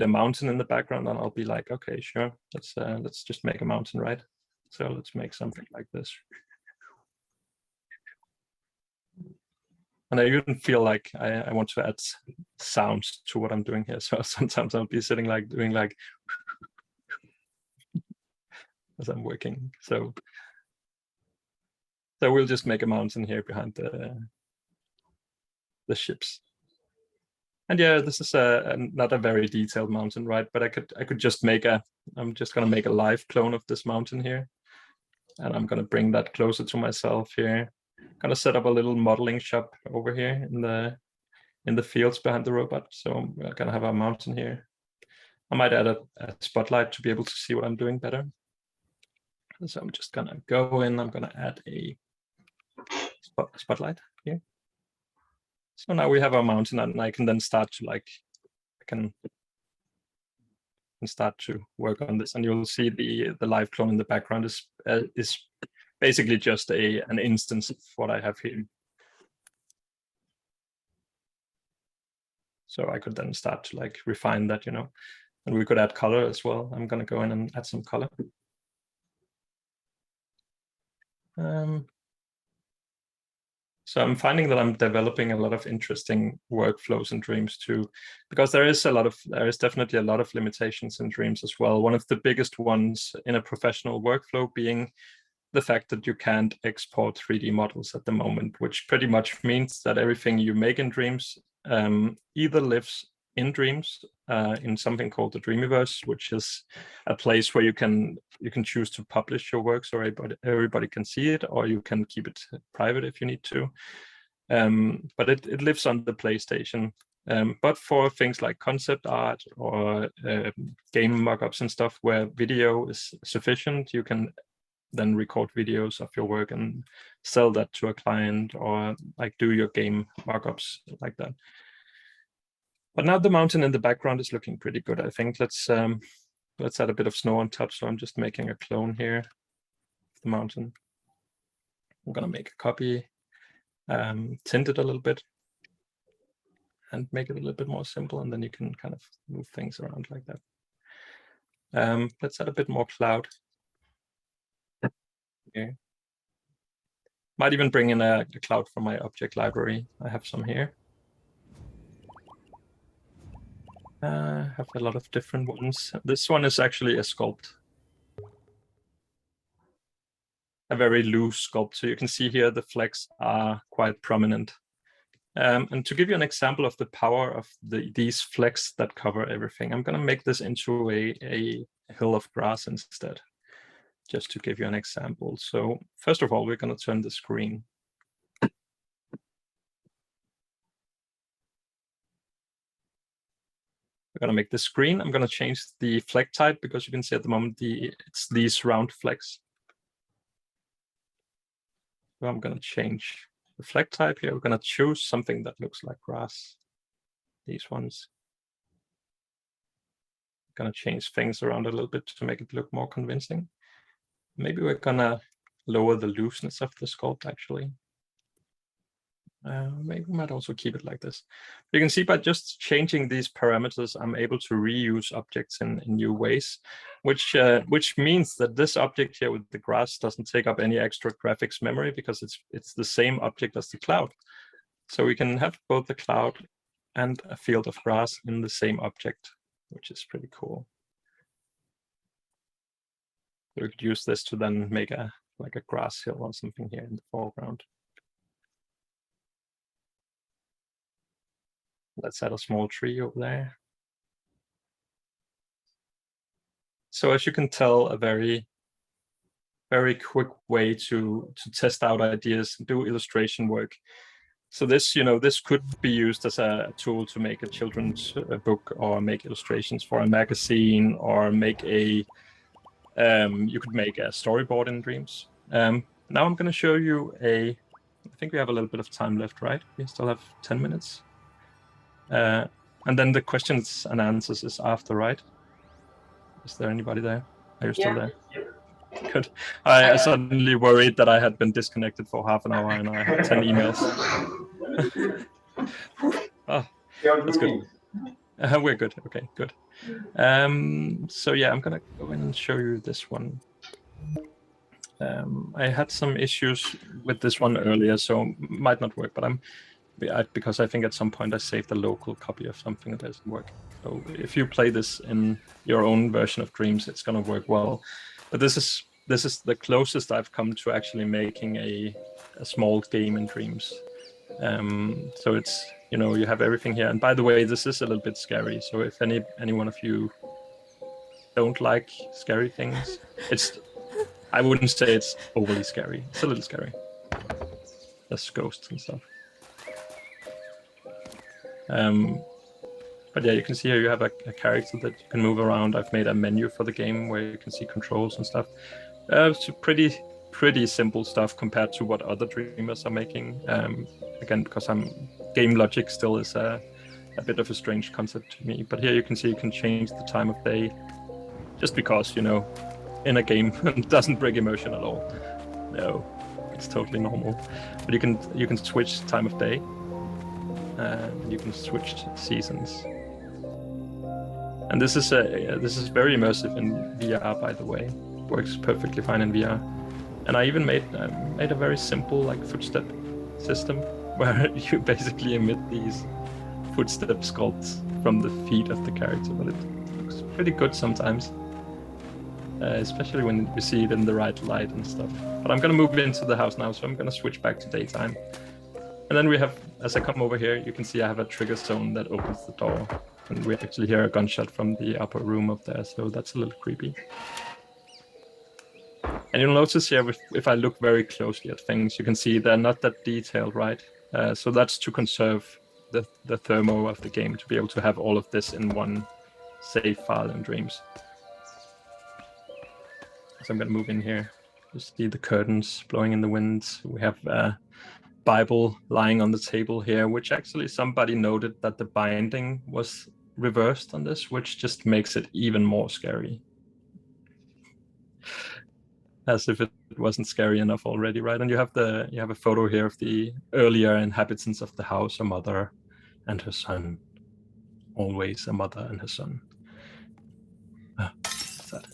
mountain in the background, and I'll be like, okay, sure, let's just make a mountain, right? So let's make something like this. And I even feel like I want to add sounds to what I'm doing here. So sometimes I'll be sitting like doing like as I'm working. So we'll just make a mountain here behind the ships. And yeah, this is not a very detailed mountain, right? But I could just I'm just gonna make a live clone of this mountain here. And I'm gonna bring that closer to myself here. Gonna set up a little modeling shop over here in the fields behind the robot. So I'm gonna have a mountain here. I might add a spotlight to be able to see what I'm doing better. So I'm just gonna go in, I'm gonna add a spotlight here. So now we have our mountain, and I can then start to I can start to work on this, and you'll see the live clone in the background is basically just an instance of what I have here. So I could then start to refine that, and we could add color as well. I'm gonna go in and add some color. So So I'm finding that I'm developing a lot of interesting workflows in Dreams too, because there is definitely a lot of limitations in Dreams as well. One of the biggest ones in a professional workflow being the fact that you can't export 3D models at the moment, which pretty much means that everything you make in Dreams either lives in Dreams in something called the Dreamiverse, which is a place where you can choose to publish your work so everybody can see it, or you can keep it private if you need to. But it lives on the PlayStation. But for things like concept art or game mockups and stuff where video is sufficient, you can then record videos of your work and sell that to a client, or like do your game mockups like that. But now the mountain in the background is looking pretty good, I think. Let's add a bit of snow on top. So I'm just making a clone here of the mountain. I'm gonna make a copy, tint it a little bit, and make it a little bit more simple, and then you can kind of move things around like that. Let's add a bit more cloud. Okay. Might even bring in a cloud from my object library. I have some here. I have a lot of different ones. This one is actually a sculpt. A very loose sculpt. So you can see here the flecks are quite prominent. And to give you an example of the power of these flecks that cover everything, I'm going to make this into a hill of grass instead, just to give you an example. So first of all, we're going to turn the screen. We're going to make the screen. I'm going to change the fleck type because you can see at the moment it's these round flecks. So I'm going to change the fleck type here. We're going to choose something that looks like grass. These ones. I'm going to change things around a little bit to make it look more convincing. Maybe we're going to lower the looseness of the sculpt actually. Maybe we might also keep it like this. You can see by just changing these parameters, I'm able to reuse objects in new ways, which means that this object here with the grass doesn't take up any extra graphics memory because it's the same object as the cloud. So we can have both the cloud and a field of grass in the same object, which is pretty cool. We could use this to then make like a grass hill or something here in the foreground. Let's add a small tree over there. So as you can tell, a very, very quick way to test out ideas, do illustration work. So this, this could be used as a tool to make a children's book, or make illustrations for a magazine, or make you could make a storyboard in Dreams. Now I'm going to show you I think we have a little bit of time left, right? We still have 10 minutes. And then the questions and answers is after, right? Is there anybody there? Are you still there? Good. I suddenly worried that I had been disconnected for half an hour and I had 10 emails. Oh, that's good. We're good. Okay, good. So yeah, I'm gonna go in and show you this one. I had some issues with this one earlier, so might not work, but because I think at some point I saved a local copy of something that doesn't work. So if you play this in your own version of Dreams, it's going to work well. But this is the closest I've come to actually making a small game in Dreams. So it's, you have everything here. And by the way, this is a little bit scary. So if any one of you don't like scary things, I wouldn't say it's overly scary. It's a little scary. There's ghosts and stuff. But yeah, you can see here you have a character that you can move around. I've made a menu for the game where you can see controls and stuff. It's pretty simple stuff compared to what other Dreamers are making. Again, because game logic still is a bit of a strange concept to me. But here you can see you can change the time of day, just because in a game it doesn't break immersion at all. No, it's totally normal. But you can switch time of day. You can switch seasons, and this is very immersive in VR. By the way, works perfectly fine in VR. And I even made a very simple like footstep system where you basically emit these footstep sculpts from the feet of the character, but it looks pretty good sometimes, especially when you see it in the right light and stuff. But I'm gonna move into the house now, so I'm gonna switch back to daytime. And then we have, as I come over here, you can see I have a trigger zone that opens the door. And we actually hear a gunshot from the upper room up there, so that's a little creepy. And you'll notice here, if I look very closely at things, you can see they're not that detailed, right? So that's to conserve the thermo of the game, to be able to have all of this in one save file in Dreams. So I'm gonna move in here. You see the curtains blowing in the wind. We have Bible lying on the table here, which actually somebody noted that the binding was reversed on this, which just makes it even more scary. As if it wasn't scary enough already, right? And you have a photo here of the earlier inhabitants of the house, a mother and her son. Always a mother and her son. What's that?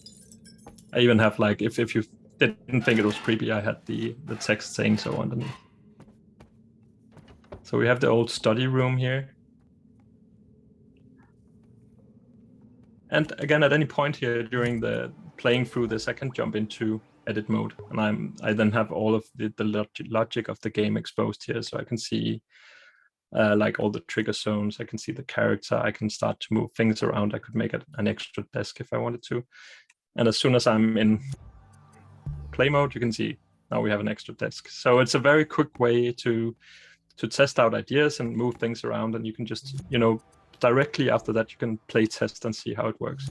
I even have, like, if you didn't think it was creepy, I had the text saying so underneath. So we have the old study room here. And again, at any point here during the playing through this, I can jump into edit mode, and I then have all of the logic of the game exposed here, so I can see like all the trigger zones. I can see the character. I can start to move things around. I could make an extra desk if I wanted to. And as soon as I'm in play mode, you can see now we have an extra desk. So it's a very quick way to test out ideas and move things around, and you can just, you know, directly after that you can play test and see how it works.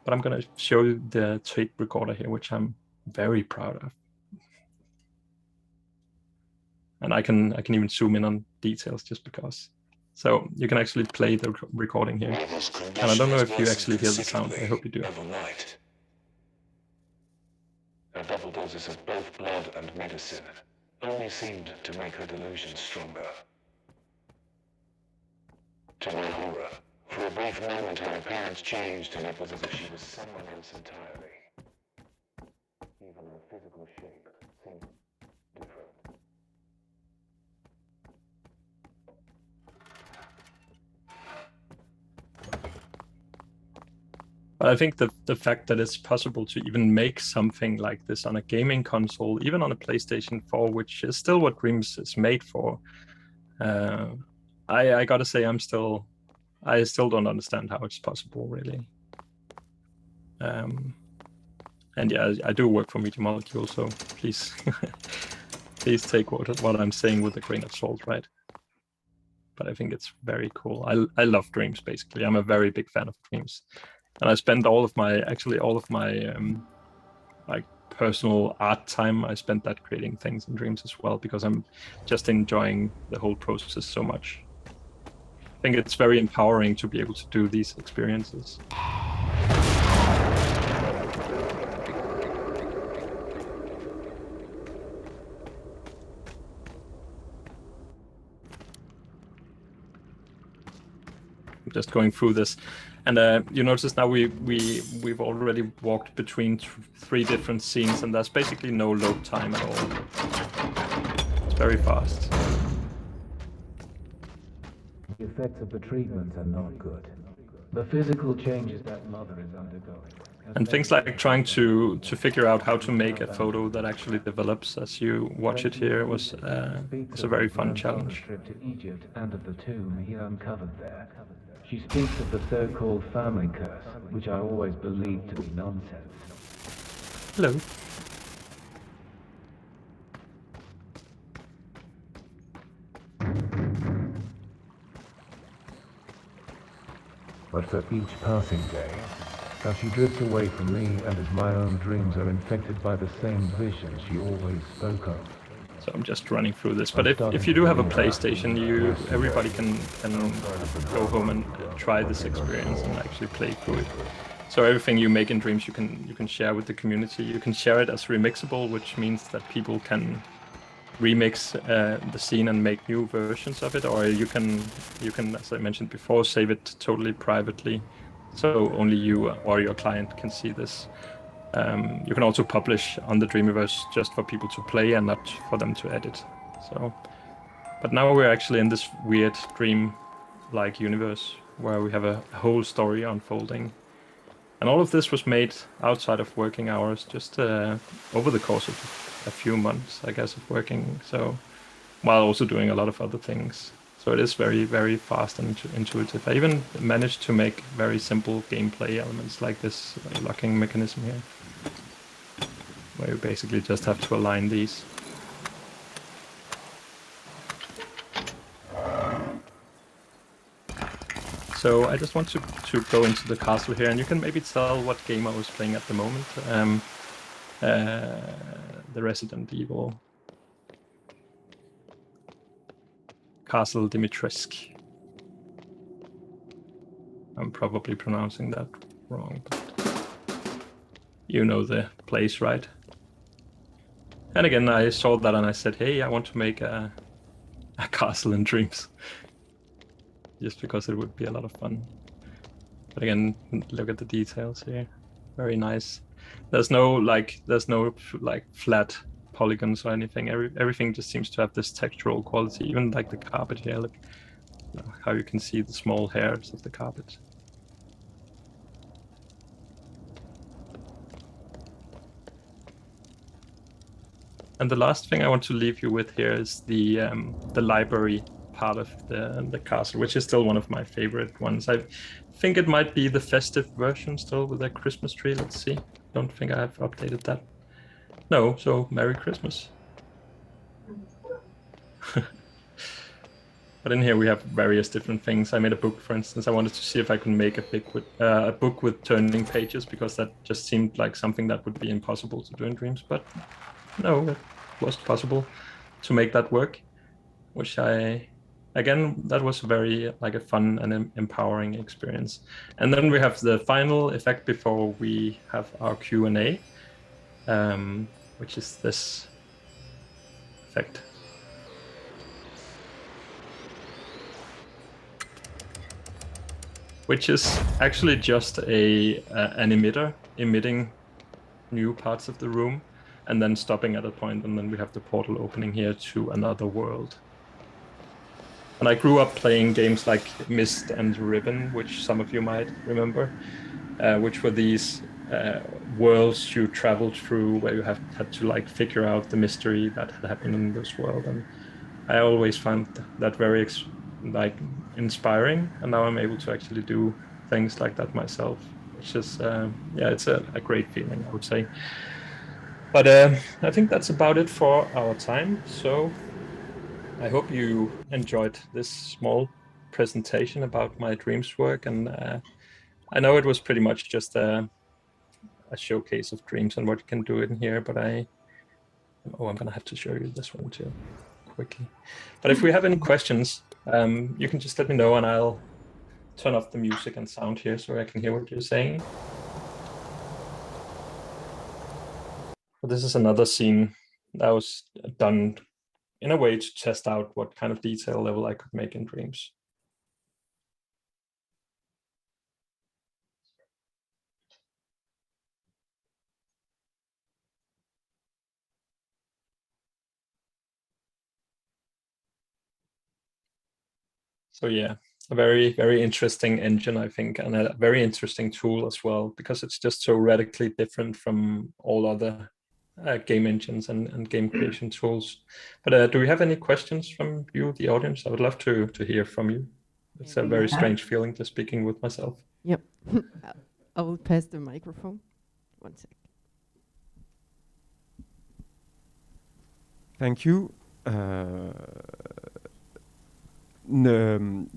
But I'm going to show you the tape recorder here, which I'm very proud of. And I can even zoom in on details just because. So you can actually play the recording here. And I don't know if you actually hear the sound. I hope you do. Her double doses of both blood and medicine only seemed to make her delusion stronger. To my horror, for a brief moment her appearance changed, and it was as if she was someone else entirely. Even her physical shape seemed different. But I think the fact that it's possible to even make something like this on a gaming console, even on a PlayStation 4, which is still what Dreams is made for, I gotta say I still don't understand how it's possible, really. And yeah, I do work for Media Molecule, so please, please take what I'm saying with a grain of salt, right? But I think it's very cool. I love Dreams, basically. I'm a very big fan of Dreams. And I spent all of my like personal art time, I spent that creating things in Dreams as well, because I'm just enjoying the whole process so much. I think it's very empowering to be able to do these experiences. Just going through this, and you notice now we've already walked between three different scenes, and there's basically no load time at all. It's very fast. The effects of the treatment are not good. The physical changes that mother is undergoing. And things like trying to figure out how to make a photo that actually develops as you watch it here was a very fun challenge. Trip to Egypt and of the tomb he uncovered there. She speaks of the so-called family curse, which I always believed to be nonsense. Hello. But for each passing day, as she drifts away from me and as my own dreams are infected by the same visions she always spoke of. So I'm just running through this, but if you do have a PlayStation, everybody can go home and try this experience and actually play through it. So everything you make in Dreams, you can share with the community. You can share it as remixable, which means that people can remix the scene and make new versions of it, or you can, as I mentioned before, save it totally privately, so only you or your client can see this. You can also publish on the Dreamiverse just for people to play and not for them to edit. So But now we're actually in this weird dream-like universe where we have a whole story unfolding. And all of this was made outside of working hours, just over the course of a few months, I guess, of working. So, while also doing a lot of other things. So it is very, very fast and intuitive. I even managed to make very simple gameplay elements like this locking mechanism here, where you basically just have to align these. So I just want to go into the castle here, and you can maybe tell what game I was playing at the moment. The Resident Evil Castle Dimitrescu. I'm probably pronouncing that wrong, but you know the place, right? And again, I saw that and I said, hey, I want to make a castle in Dreams. Just because it would be a lot of fun. But again, look at the details here. Very nice. There's no flat polygons or anything. Everything just seems to have this textural quality. Even like the carpet here, look how you can see the small hairs of the carpet. And the last thing I want to leave you with here is the library part of the castle, which is still one of my favorite ones. I think it might be the festive version still with a Christmas tree. Let's see. Don't think I have updated that. No, so Merry Christmas. But in here we have various different things. I made a book, for instance. I wanted to see if I could make a book with turning pages, because that just seemed like something that would be impossible to do in Dreams. But no, it was possible to make that work, which again, that was very like a fun and empowering experience. And then we have the final effect before we have our Q&A, which is this effect. Which is actually just an emitter emitting new parts of the room and then stopping at a point, and then we have the portal opening here to another world. And I grew up playing games like Myst and Ribbon, which some of you might remember, which were these worlds you traveled through where you had to like figure out the mystery that had happened in this world. And I always found that very like inspiring, and now I'm able to actually do things like that myself, which is yeah, it's a great feeling, I would say. But I think that's about it for our time. So I hope you enjoyed this small presentation about my Dreams work, and I know it was pretty much just a showcase of Dreams and what you can do in here, but I'm gonna have to show you this one too quickly. But if we have any questions, you can just let me know and I'll turn off the music and sound here so I can hear what you're saying. But this is another scene that was done in a way to test out what kind of detail level I could make in Dreams. So yeah, a very, very interesting engine, I think, and a very interesting tool as well, because it's just so radically different from all other game engines and game creation tools. But do we have any questions from you, the audience? I would love to hear from you. It's a very strange feeling to speaking with myself. Yep. I will pass the microphone. One sec. Thank you.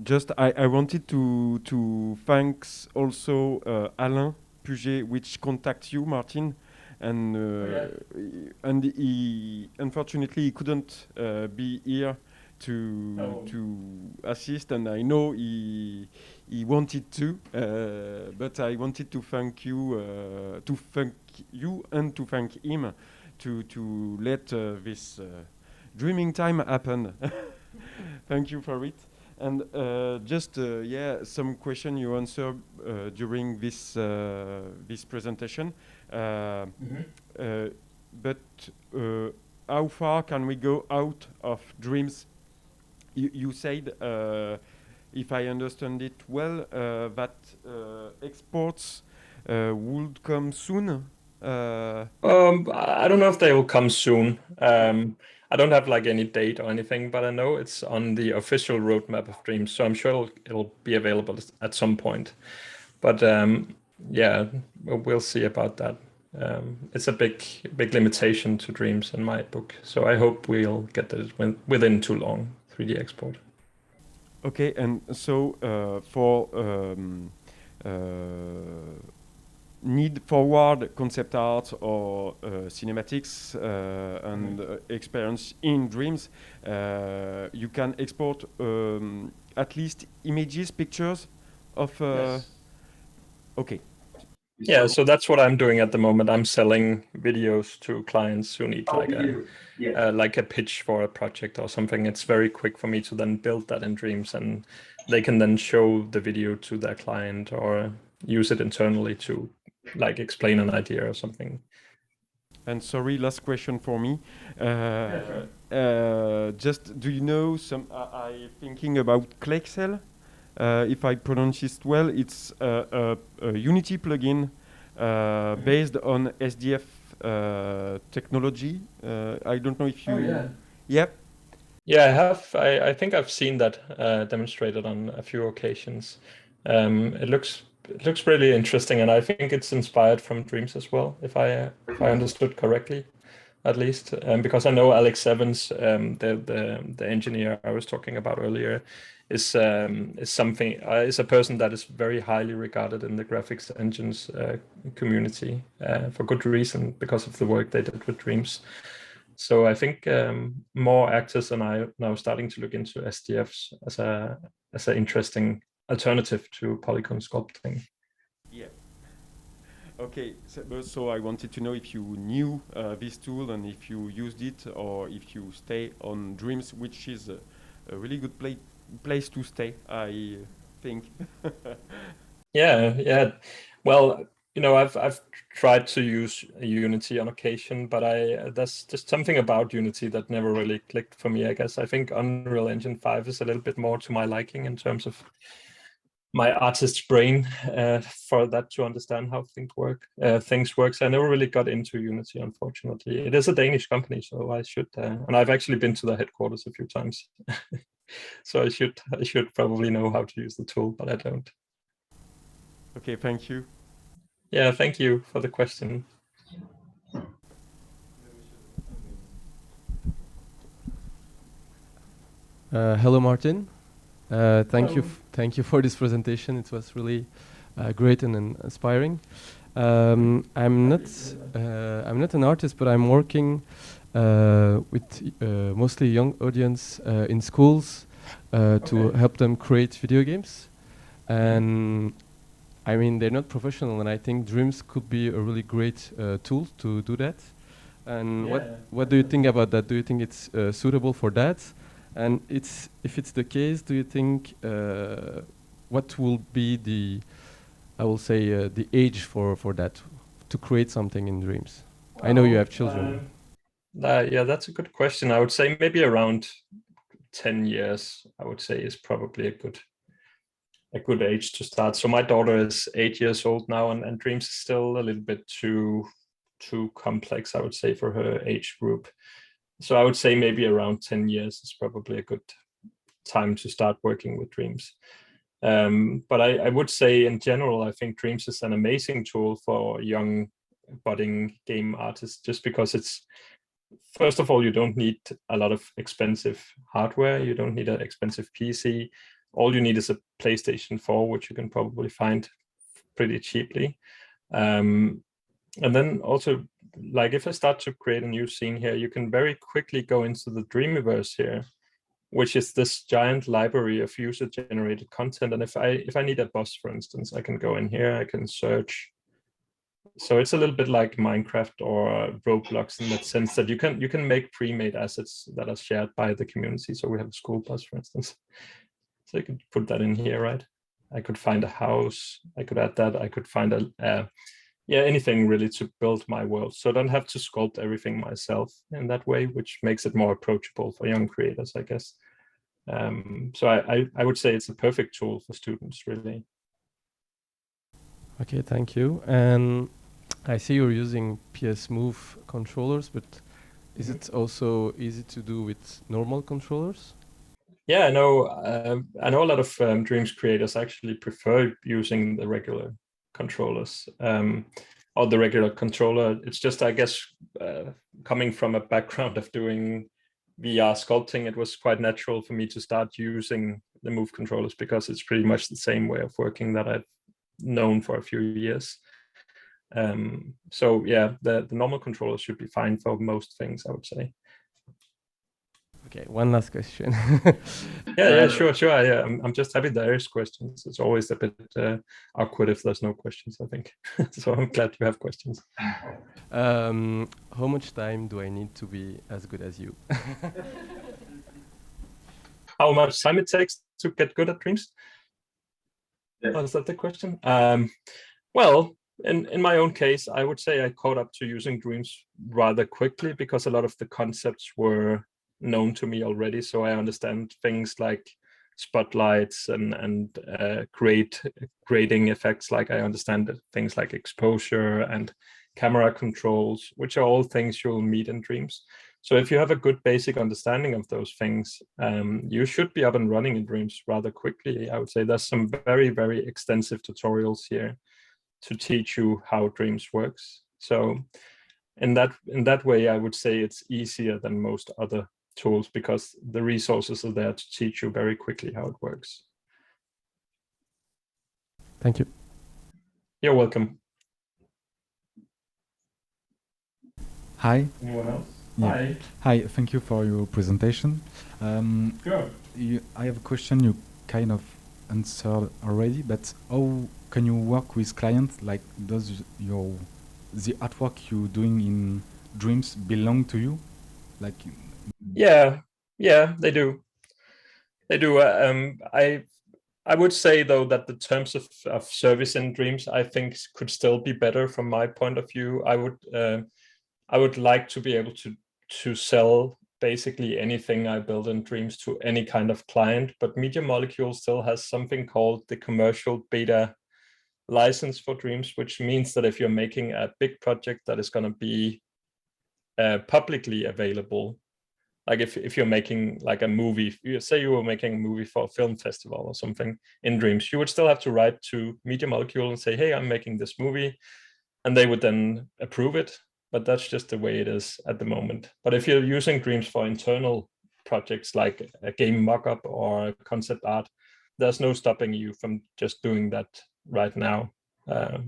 Just I wanted to thanks also Alain Puget, which contacts you, Martin, and and he unfortunately he couldn't be here to assist, and I know he wanted to, but I wanted to thank you and to thank him to let this dreaming time happen. Thank you for it. And just yeah, some question you answered during this this presentation. But how far can we go out of Dreams you said, if I understand it well, that exports would come soon. I don't know if they will come soon. I don't have like any date or anything, but I know it's on the official roadmap of Dreams, so I'm sure it'll be available at some point. But yeah, we'll see about that. It's a big limitation to Dreams in my book, so I hope we'll get that within too long, 3D export. Okay, and so for need forward concept art or cinematics and experience in Dreams, you can export at least images, pictures of. Yes. Okay. Yeah, so that's what I'm doing at the moment. I'm selling videos to clients who need like a pitch for a project or something. It's very quick for me to then build that in Dreams, and they can then show the video to their client or use it internally to like explain an idea or something. And sorry, last question for me. Just do you know some? I thinking about Klexel. If I pronounce it well, it's a Unity plugin based on SDF technology. I don't know if you. Oh, yeah. Yep. Yeah, I have. I think I've seen that demonstrated on a few occasions. It looks really interesting, and I think it's inspired from Dreams as well, if I understood correctly, at least. Because I know Alex Evans, the engineer I was talking about earlier, is a person that is very highly regarded in the graphics engines community for good reason, because of the work they did with Dreams. So I think more actors and I are now starting to look into SDFs as an interesting alternative to polygon sculpting. Yeah. Okay, so I wanted to know if you knew this tool and if you used it, or if you stay on Dreams, which is a really good place to stay, I think. Yeah. Well, you know, I've tried to use Unity on occasion, but there's just something about Unity that never really clicked for me, I guess. I think Unreal Engine 5 is a little bit more to my liking in terms of my artist's brain for that to understand how things work. So I never really got into Unity, unfortunately. It is a Danish company, so I should, and I've actually been to the headquarters a few times. So I should probably know how to use the tool, but I don't. Okay, thank you. Yeah, thank you for the question. Hello, Martin. Thank you for this presentation. It was really great and inspiring. I'm not an artist, but I'm working with mostly young audience in schools to help them create video games. And I mean, they're not professional, and I think Dreams could be a really great tool to do that. And what do you think about that? Do you think it's suitable for that? And if it's the case, do you think what will be the age for that, to create something in Dreams? I know you have children. Yeah, that's a good question. I would say maybe around 10 years, I would say, is probably a good age to start. So my daughter is 8 years old now, and Dreams is still a little bit too complex, I would say, for her age group. So I would say maybe around 10 years is probably a good time to start working with Dreams. But I would say in general, I think Dreams is an amazing tool for young budding game artists, just because it's, first of all, you don't need a lot of expensive hardware. You don't need an expensive PC. All you need is a PlayStation 4, which you can probably find pretty cheaply. And then also, like if I start to create a new scene here, you can very quickly go into the Dreamiverse here, which is this giant library of user-generated content. And if I need a boss, for instance, I can go in here, I can search. So it's a little bit like Minecraft or Roblox in that sense, that you can make pre-made assets that are shared by the community. So we have a school bus, for instance. So you could put that in here, right? I could find a house, I could add that, I could find anything really to build my world. So I don't have to sculpt everything myself in that way, which makes it more approachable for young creators, I guess. So I would say it's a perfect tool for students, really. Okay, thank you. And I see you're using PS Move controllers, but is it also easy to do with normal controllers? Yeah, I know a lot of Dreams creators actually prefer using the regular controllers, or the regular controller. It's just, I guess, coming from a background of doing VR sculpting, it was quite natural for me to start using the Move controllers because it's pretty much the same way of working that I've known for a few years. So yeah, the normal controllers should be fine for most things, I would say. Okay, one last question. Yeah, sure. I'm just happy there is questions. It's always a bit awkward if there's no questions, I think. So I'm glad you have questions. How much time do I need to be as good as you? How much time it takes to get good at Dreams? Yeah. Oh, is that the question? Well, in my own case, I would say I caught up to using Dreams rather quickly because a lot of the concepts were known to me already. So I understand things like spotlights and grading effects. Like I understand things like exposure and camera controls, which are all things you'll meet in Dreams. So if you have a good basic understanding of those things, you should be up and running in Dreams rather quickly. I would say there's some very, very extensive tutorials here to teach you how Dreams works. So in that way, I would say it's easier than most other tools because the resources are there to teach you very quickly how it works. Thank you. You're welcome. Hi. Anyone else? Yeah. Hi. Hi, thank you for your presentation. Sure. I have a question you kind of answered already, but how can you work with clients? Like, does the artwork you're doing in Dreams belong to you? Like, yeah, they do. They do. I would say though that the terms of service in Dreams, I think, could still be better from my point of view. I would like to be able to sell basically anything I build in Dreams to any kind of client, but Media Molecule still has something called the commercial beta license for Dreams, which means that if you're making a big project that is going to be publicly available, like if you're making like a movie, say you were making a movie for a film festival or something in Dreams, you would still have to write to Media Molecule and say, hey, I'm making this movie, and they would then approve it. But that's just the way it is at the moment. But if you're using Dreams for internal projects like a game mockup or concept art, there's no stopping you from just doing that right now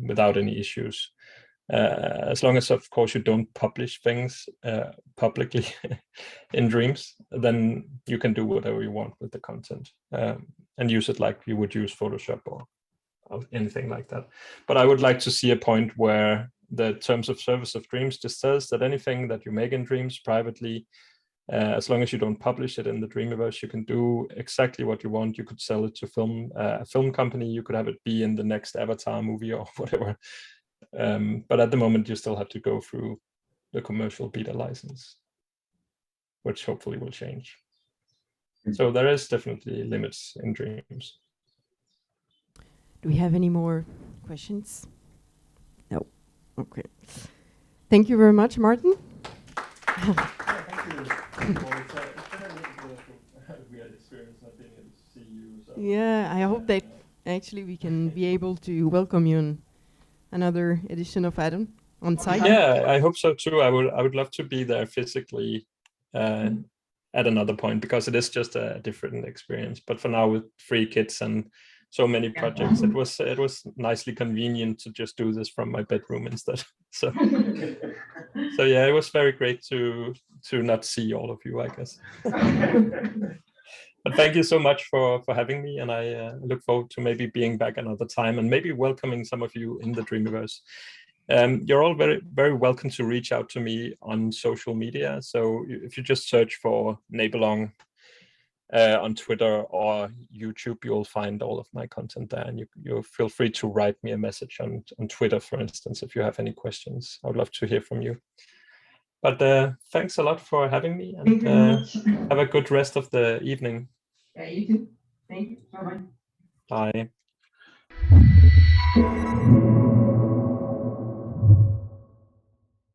without any issues. As long as, of course, you don't publish things publicly in Dreams, then you can do whatever you want with the content and use it like you would use Photoshop or anything like that. But I would like to see a point where the terms of service of Dreams just says that anything that you make in Dreams privately, as long as you don't publish it in the Dreamiverse, you can do exactly what you want. You could sell it to a film company. You could have it be in the next Avatar movie or whatever. But at the moment, you still have to go through the commercial beta license, which hopefully will change. So there is definitely limits in Dreams. Do we have any more questions? No. Okay. Thank you very much, Martin. Thank you. It's a weird experience not being able to see you. So. Yeah, I hope that actually we can be able to welcome you in another edition of ADDON on site. Yeah, I hope so too. I would love to be there physically at another point because it is just a different experience. But for now, with 3 kids and so many projects, it was nicely convenient to just do this from my bedroom instead. So yeah, it was very great to not see all of you, I guess. But thank you so much for having me, and I look forward to maybe being back another time and maybe welcoming some of you in the Dreamiverse. You're all very, very welcome to reach out to me on social media. So if you just search for Nebelong on Twitter or YouTube, you'll find all of my content there, and you feel free to write me a message on Twitter, for instance, if you have any questions. I would love to hear from you. But thanks a lot for having me, and have a good rest of the evening. Yeah, you too. Thank you. Bye-bye. Bye.